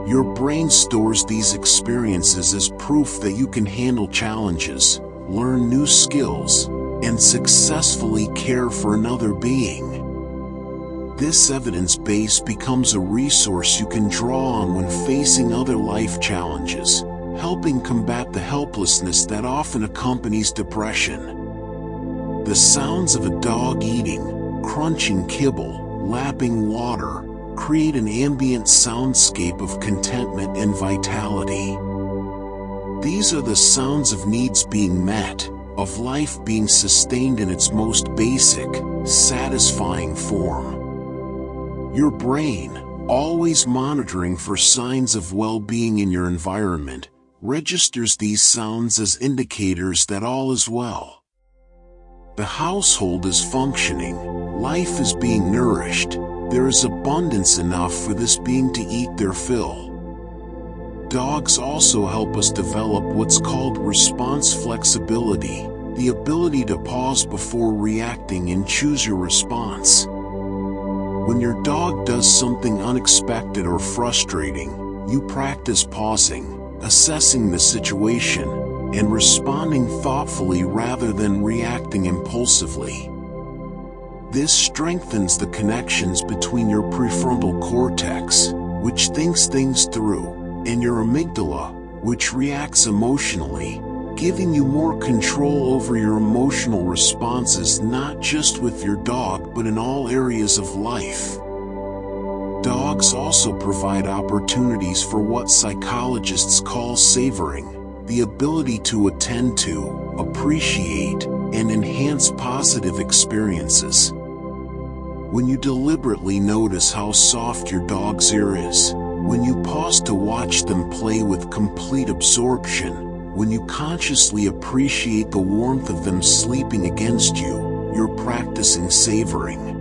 Your brain stores these experiences as proof that you can handle challenges, learn new skills, and successfully care for another being. This evidence base becomes a resource you can draw on when facing other life challenges, helping combat the helplessness that often accompanies depression. The sounds of a dog eating, crunching kibble, lapping water, create an ambient soundscape of contentment and vitality. These are the sounds of needs being met, of life being sustained in its most basic, satisfying form. Your brain, always monitoring for signs of well-being in your environment, registers these sounds as indicators that all is well. The household is functioning, life is being nourished, there is abundance enough for this being to eat their fill. Dogs also help us develop what's called response flexibility, the ability to pause before reacting and choose your response. When your dog does something unexpected or frustrating, you practice pausing, assessing the situation, and responding thoughtfully rather than reacting impulsively. This strengthens the connections between your prefrontal cortex, which thinks things through, and your amygdala, which reacts emotionally, giving you more control over your emotional responses not just with your dog but in all areas of life. Dogs also provide opportunities for what psychologists call savoring, the ability to attend to, appreciate, and enhance positive experiences. When you deliberately notice how soft your dog's ear is, when you pause to watch them play with complete absorption, when you consciously appreciate the warmth of them sleeping against you, you're practicing savoring.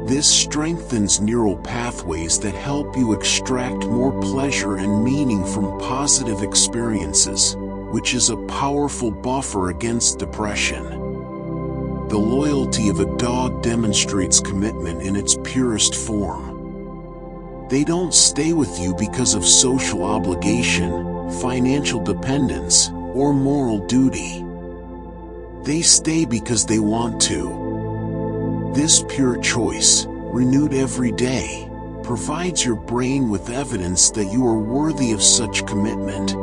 This strengthens neural pathways that help you extract more pleasure and meaning from positive experiences, which is a powerful buffer against depression. The loyalty of a dog demonstrates commitment in its purest form. They don't stay with you because of social obligation, financial dependence, or moral duty. They stay because they want to. This pure choice, renewed every day, provides your brain with evidence that you are worthy of such commitment.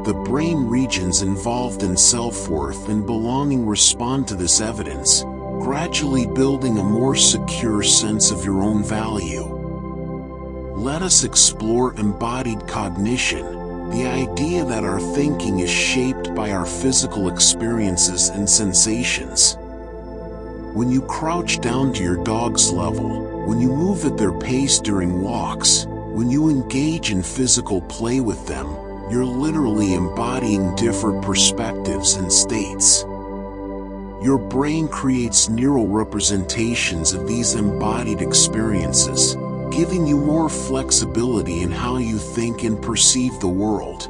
The brain regions involved in self-worth and belonging respond to this evidence, gradually building a more secure sense of your own value. Let us explore embodied cognition, the idea that our thinking is shaped by our physical experiences and sensations. When you crouch down to your dog's level, when you move at their pace during walks, when you engage in physical play with them, you're literally embodying different perspectives and states. Your brain creates neural representations of these embodied experiences, giving you more flexibility in how you think and perceive the world.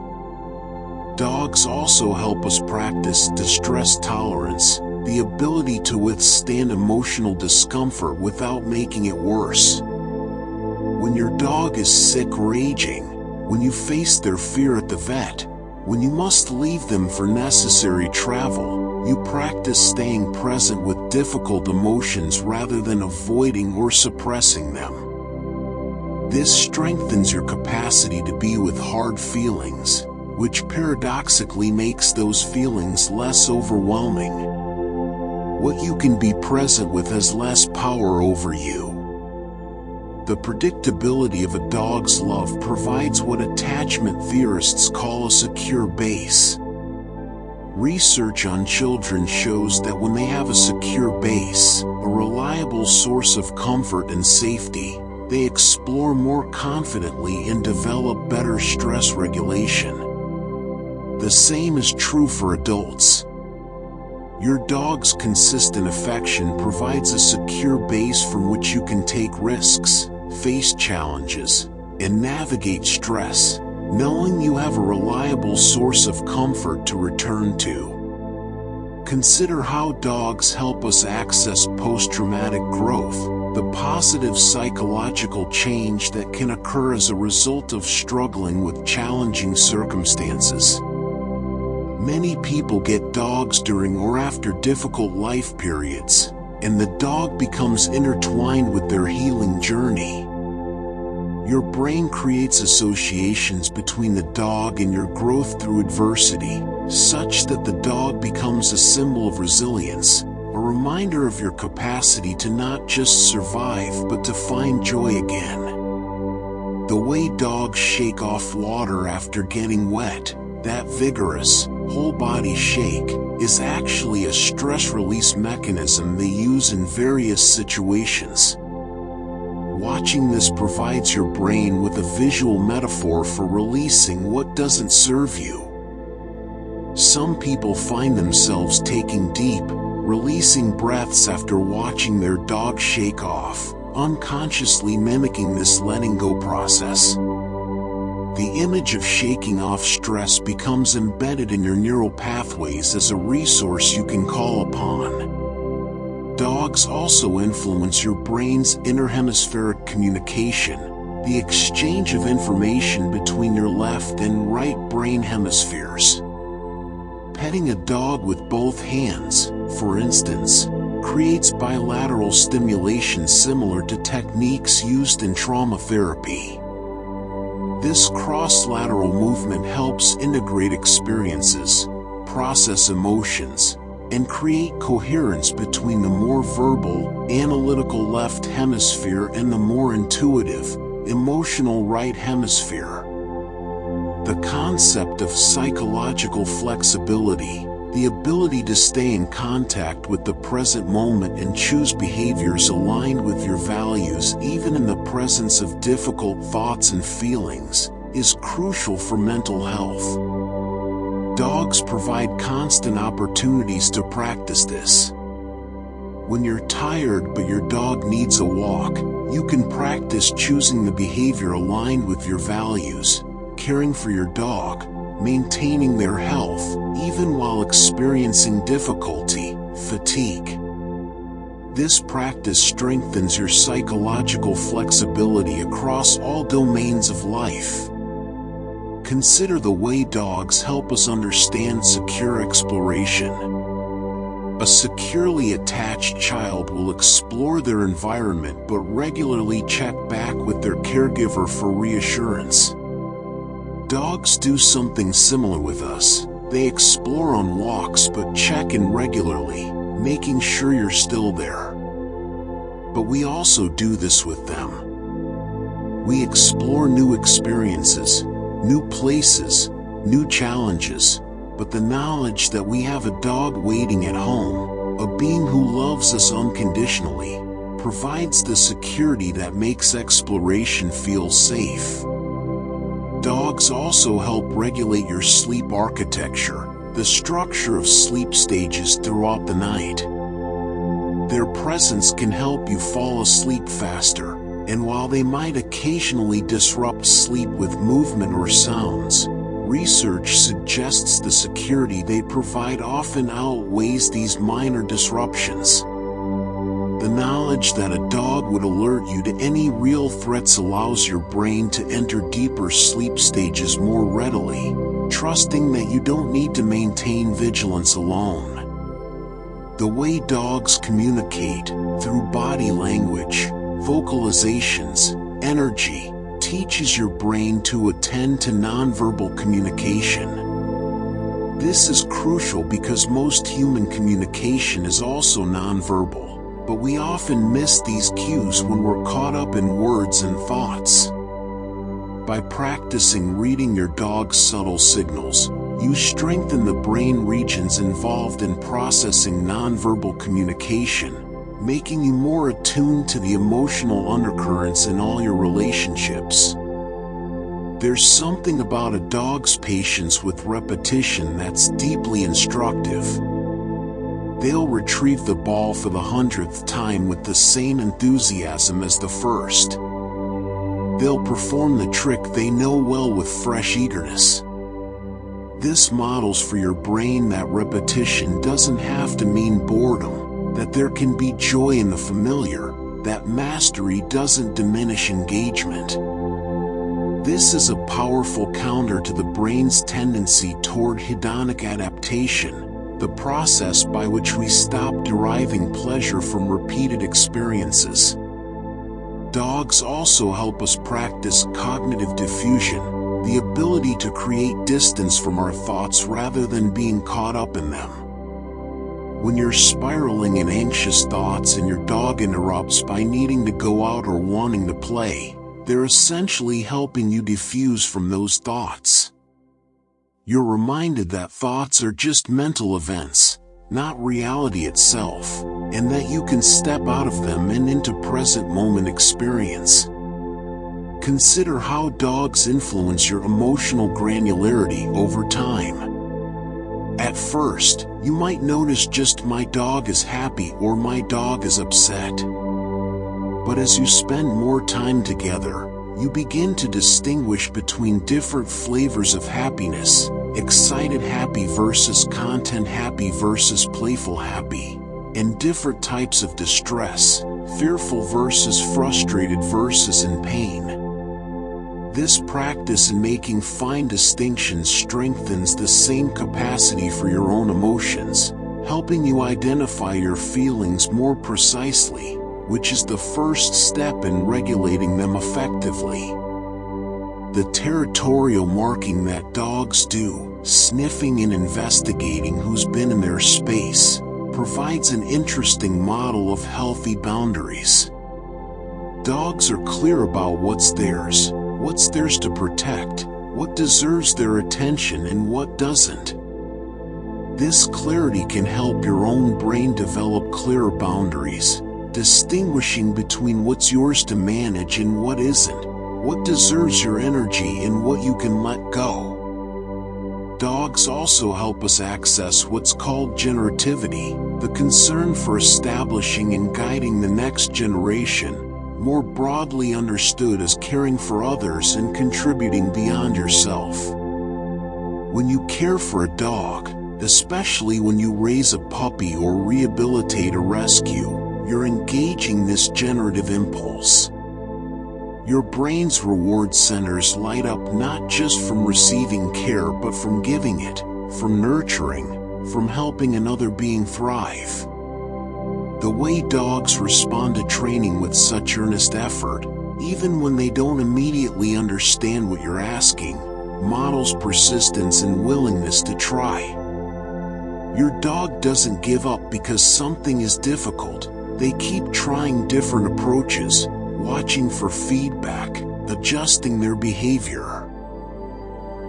Dogs also help us practice distress tolerance, the ability to withstand emotional discomfort without making it worse. When your dog is sick or aging, when you face their fear at the vet, when you must leave them for necessary travel, you practice staying present with difficult emotions rather than avoiding or suppressing them. This strengthens your capacity to be with hard feelings, which paradoxically makes those feelings less overwhelming. What you can be present with has less power over you. The predictability of a dog's love provides what attachment theorists call a secure base. Research on children shows that when they have a secure base, a reliable source of comfort and safety, they explore more confidently and develop better stress regulation. The same is true for adults. Your dog's consistent affection provides a secure base from which you can take risks, face challenges, and navigate stress, knowing you have a reliable source of comfort to return to. Consider how dogs help us access post-traumatic growth, the positive psychological change that can occur as a result of struggling with challenging circumstances. Many people get dogs during or after difficult life periods, and the dog becomes intertwined with their healing journey. Your brain creates associations between the dog and your growth through adversity, such that the dog becomes a symbol of resilience, a reminder of your capacity to not just survive but to find joy again. The way dogs shake off water after getting wet, that vigorous, whole-body shake, is actually a stress release mechanism they use in various situations. Watching this provides your brain with a visual metaphor for releasing what doesn't serve you. Some people find themselves taking deep, releasing breaths after watching their dog shake off, unconsciously mimicking this letting go process. The image of shaking off stress becomes embedded in your neural pathways as a resource you can call upon. Dogs also influence your brain's interhemispheric communication, the exchange of information between your left and right brain hemispheres. Petting a dog with both hands, for instance, creates bilateral stimulation similar to techniques used in trauma therapy. This cross-lateral movement helps integrate experiences, process emotions, and create coherence between the more verbal, analytical left hemisphere and the more intuitive, emotional right hemisphere. The concept of psychological flexibility, the ability to stay in contact with the present moment and choose behaviors aligned with your values even in the presence of difficult thoughts and feelings, is crucial for mental health. Dogs provide constant opportunities to practice this. When you're tired but your dog needs a walk, you can practice choosing the behavior aligned with your values, caring for your dog, maintaining their health, even while experiencing difficulty, fatigue. This practice strengthens your psychological flexibility across all domains of life. Consider the way dogs help us understand secure exploration. A securely attached child will explore their environment but regularly check back with their caregiver for reassurance. Dogs do something similar with us. They explore on walks but check in regularly, making sure you're still there. But we also do this with them. We explore new experiences, new places, new challenges, but the knowledge that we have a dog waiting at home, a being who loves us unconditionally, provides the security that makes exploration feel safe. Dogs also help regulate your sleep architecture, the structure of sleep stages throughout the night. Their presence can help you fall asleep faster, and while they might occasionally disrupt sleep with movement or sounds, research suggests the security they provide often outweighs these minor disruptions. The knowledge that a dog would alert you to any real threats allows your brain to enter deeper sleep stages more readily, trusting that you don't need to maintain vigilance alone. The way dogs communicate, through body language, vocalizations, energy, teaches your brain to attend to nonverbal communication. This is crucial because most human communication is also nonverbal, but we often miss these cues when we're caught up in words and thoughts. By practicing reading your dog's subtle signals, you strengthen the brain regions involved in processing nonverbal communication, making you more attuned to the emotional undercurrents in all your relationships. There's something about a dog's patience with repetition that's deeply instructive. They'll retrieve the ball for the 100th time with the same enthusiasm as the first. They'll perform the trick they know well with fresh eagerness. This models for your brain that repetition doesn't have to mean boredom, that there can be joy in the familiar, that mastery doesn't diminish engagement. This is a powerful counter to the brain's tendency toward hedonic adaptation, the process by which we stop deriving pleasure from repeated experiences. Dogs also help us practice cognitive diffusion, the ability to create distance from our thoughts rather than being caught up in them. When you're spiraling in anxious thoughts and your dog interrupts by needing to go out or wanting to play, they're essentially helping you diffuse from those thoughts. You're reminded that thoughts are just mental events, not reality itself, and that you can step out of them and into present moment experience. Consider how dogs influence your emotional granularity over time. At first, you might notice just my dog is happy or my dog is upset. But as you spend more time together, you begin to distinguish between different flavors of happiness, excited happy versus content happy versus playful happy, and different types of distress, fearful versus frustrated versus in pain. This practice in making fine distinctions strengthens the same capacity for your own emotions, helping you identify your feelings more precisely, which is the first step in regulating them effectively. The territorial marking that dogs do, sniffing and investigating who's been in their space, provides an interesting model of healthy boundaries. Dogs are clear about what's theirs to protect, what deserves their attention and what doesn't. This clarity can help your own brain develop clearer boundaries, distinguishing between what's yours to manage and what isn't, what deserves your energy and what you can let go. Dogs also help us access what's called generativity, the concern for establishing and guiding the next generation, more broadly understood as caring for others and contributing beyond yourself. When you care for a dog, especially when you raise a puppy or rehabilitate a rescue, you're engaging this generative impulse. Your brain's reward centers light up not just from receiving care but from giving it, from nurturing, from helping another being thrive. The way dogs respond to training with such earnest effort, even when they don't immediately understand what you're asking, models persistence and willingness to try. Your dog doesn't give up because something is difficult. They keep trying different approaches, watching for feedback, adjusting their behavior.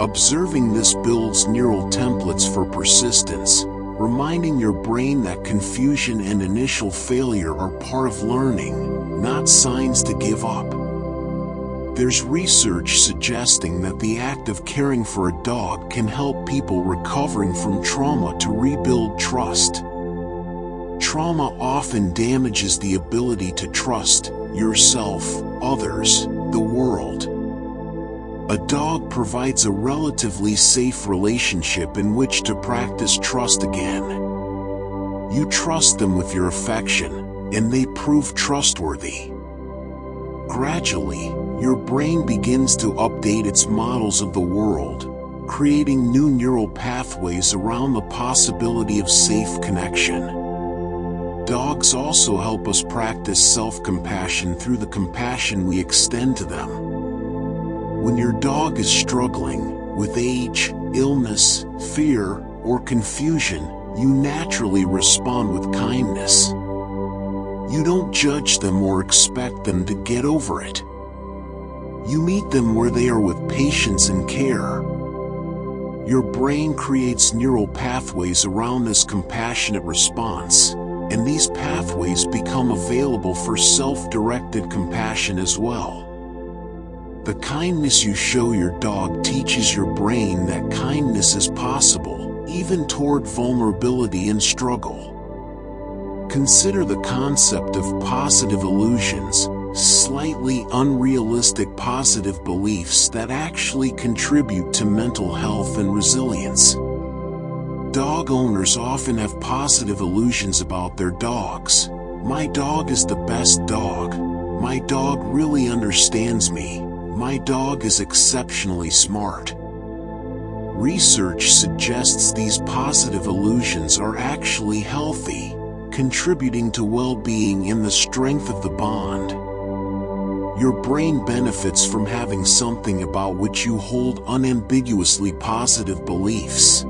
Observing this builds neural templates for persistence, reminding your brain that confusion and initial failure are part of learning, not signs to give up. There's research suggesting that the act of caring for a dog can help people recovering from trauma to rebuild trust. Trauma often damages the ability to trust yourself, others, the world. A dog provides a relatively safe relationship in which to practice trust again. You trust them with your affection, and they prove trustworthy. Gradually, your brain begins to update its models of the world, creating new neural pathways around the possibility of safe connection. Dogs also help us practice self-compassion through the compassion we extend to them. When your dog is struggling with age, illness, fear, or confusion, you naturally respond with kindness. You don't judge them or expect them to get over it. You meet them where they are with patience and care. Your brain creates neural pathways around this compassionate response, and these pathways become available for self-directed compassion as well. The kindness you show your dog teaches your brain that kindness is possible, even toward vulnerability and struggle. Consider the concept of positive illusions, slightly unrealistic positive beliefs that actually contribute to mental health and resilience. Dog owners often have positive illusions about their dogs. My dog is the best dog. My dog really understands me. My dog is exceptionally smart. Research suggests these positive illusions are actually healthy, contributing to well-being and the strength of the bond. Your brain benefits from having something about which you hold unambiguously positive beliefs.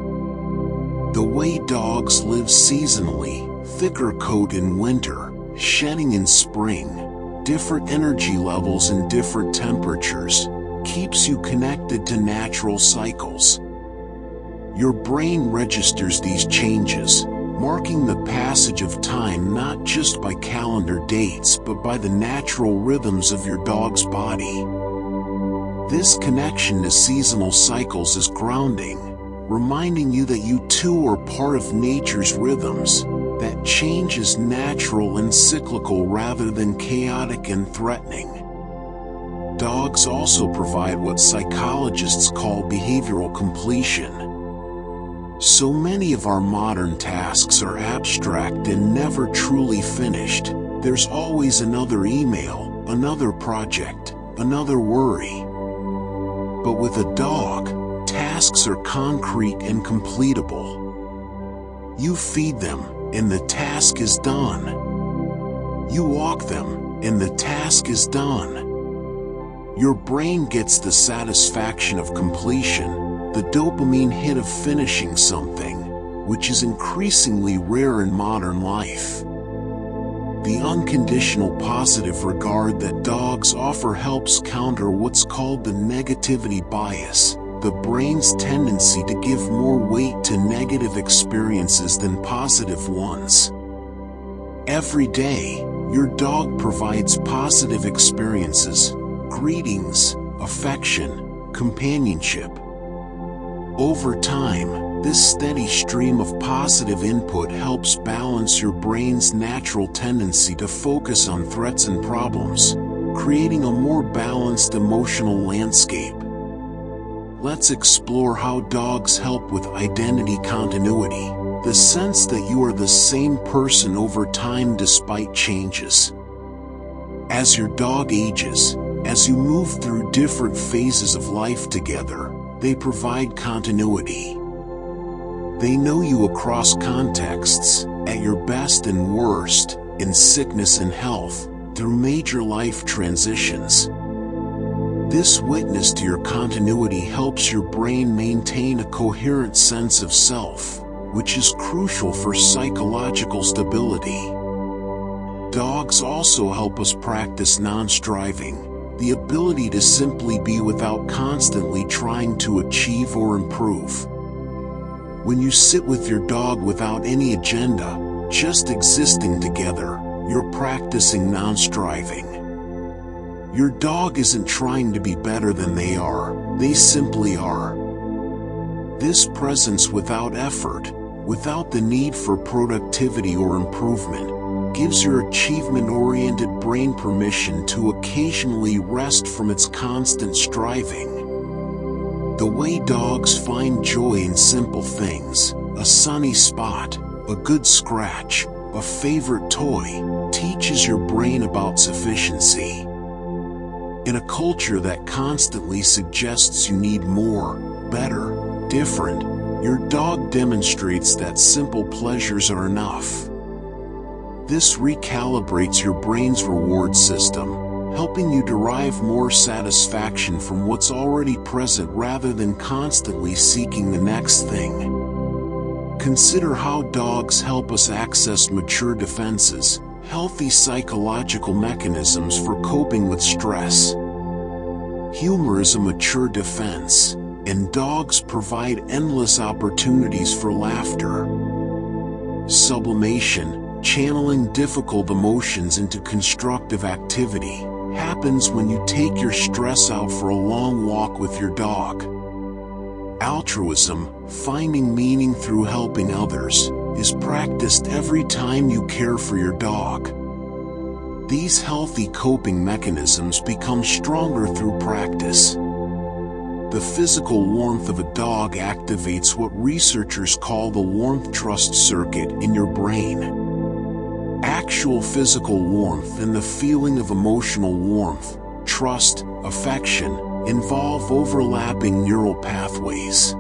The way dogs live seasonally, thicker coat in winter, shedding in spring, different energy levels and different temperatures, keeps you connected to natural cycles. Your brain registers these changes, marking the passage of time not just by calendar dates but by the natural rhythms of your dog's body. This connection to seasonal cycles is grounding, reminding you that you too are part of nature's rhythms, that change is natural and cyclical rather than chaotic and threatening. Dogs also provide what psychologists call behavioral completion. So many of our modern tasks are abstract and never truly finished. There's always another email, another project, another worry. But with a dog, tasks are concrete and completable. You feed them, and the task is done. You walk them, and the task is done. Your brain gets the satisfaction of completion, the dopamine hit of finishing something, which is increasingly rare in modern life. The unconditional positive regard that dogs offer helps counter what's called the negativity bias, the brain's tendency to give more weight to negative experiences than positive ones. Every day, your dog provides positive experiences, greetings, affection, companionship. Over time, this steady stream of positive input helps balance your brain's natural tendency to focus on threats and problems, creating a more balanced emotional landscape. Let's explore how dogs help with identity continuity, the sense that you are the same person over time despite changes. As your dog ages, as you move through different phases of life together, they provide continuity. They know you across contexts, at your best and worst, in sickness and health, through major life transitions. This witness to your continuity helps your brain maintain a coherent sense of self, which is crucial for psychological stability. Dogs also help us practice non-striving, the ability to simply be without constantly trying to achieve or improve. When you sit with your dog without any agenda, just existing together, you're practicing non-striving. Your dog isn't trying to be better than they are, they simply are. This presence without effort, without the need for productivity or improvement, gives your achievement-oriented brain permission to occasionally rest from its constant striving. The way dogs find joy in simple things, a sunny spot, a good scratch, a favorite toy, teaches your brain about sufficiency. In a culture that constantly suggests you need more, better, different, your dog demonstrates that simple pleasures are enough. This recalibrates your brain's reward system, helping you derive more satisfaction from what's already present rather than constantly seeking the next thing. Consider how dogs help us access mature defenses, healthy psychological mechanisms for coping with stress. Humor is a mature defense, and dogs provide endless opportunities for laughter. Sublimation, channeling difficult emotions into constructive activity, happens when you take your stress out for a long walk with your dog. Altruism, finding meaning through helping others, is practiced every time you care for your dog. These healthy coping mechanisms become stronger through practice. The physical warmth of a dog activates what researchers call the warmth trust circuit in your brain. Actual physical warmth and the feeling of emotional warmth, trust, affection, involve overlapping neural pathways.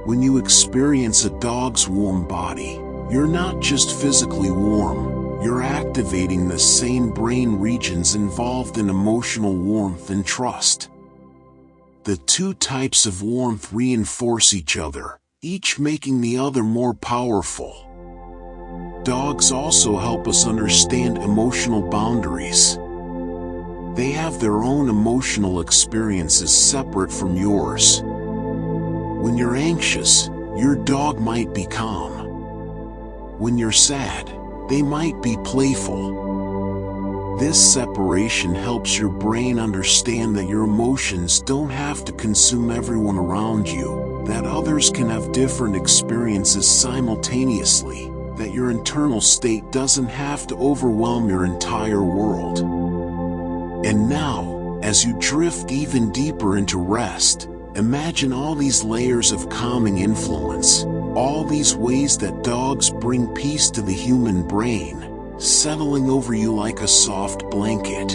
When you experience a dog's warm body, you're not just physically warm, you're activating the same brain regions involved in emotional warmth and trust. The two types of warmth reinforce each other, each making the other more powerful. Dogs also help us understand emotional boundaries. They have their own emotional experiences separate from yours. When you're anxious, your dog might be calm. When you're sad, they might be playful. This separation helps your brain understand that your emotions don't have to consume everyone around you, that others can have different experiences simultaneously, that your internal state doesn't have to overwhelm your entire world. And now, as you drift even deeper into rest, imagine all these layers of calming influence, all these ways that dogs bring peace to the human brain, settling over you like a soft blanket.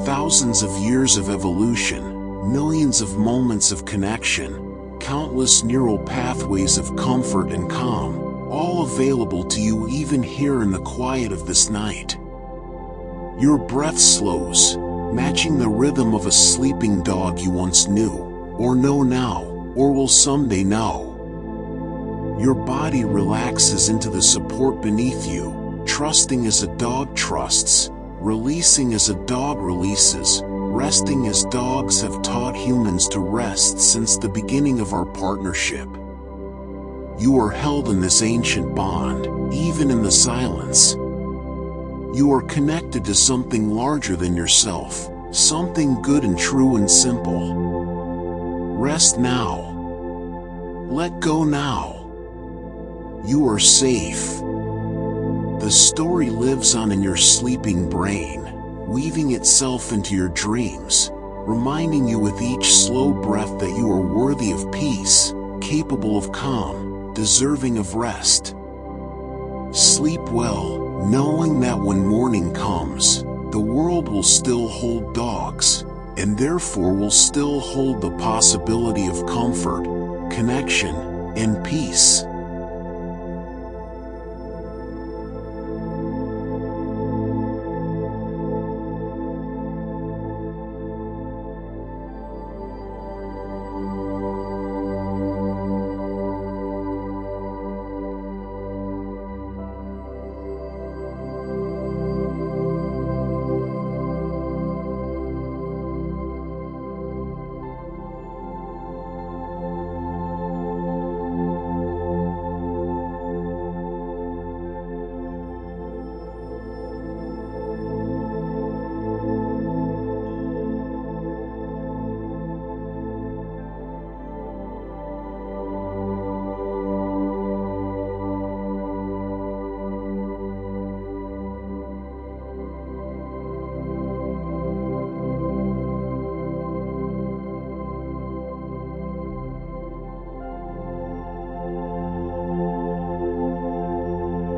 Thousands of years of evolution, millions of moments of connection, countless neural pathways of comfort and calm, all available to you even here in the quiet of this night. Your breath slows, matching the rhythm of a sleeping dog you once knew, or know now, or will someday know. Your body relaxes into the support beneath you, trusting as a dog trusts, releasing as a dog releases, resting as dogs have taught humans to rest since the beginning of our partnership. You are held in this ancient bond, even in the silence. You are connected to something larger than yourself, something good and true and simple. Rest now. Let go now. You are safe. The story lives on in your sleeping brain, weaving itself into your dreams, reminding you with each slow breath that you are worthy of peace, capable of calm, deserving of rest. Sleep well, knowing that when morning comes, the world will still hold dogs, and therefore will still hold the possibility of comfort, connection, and peace.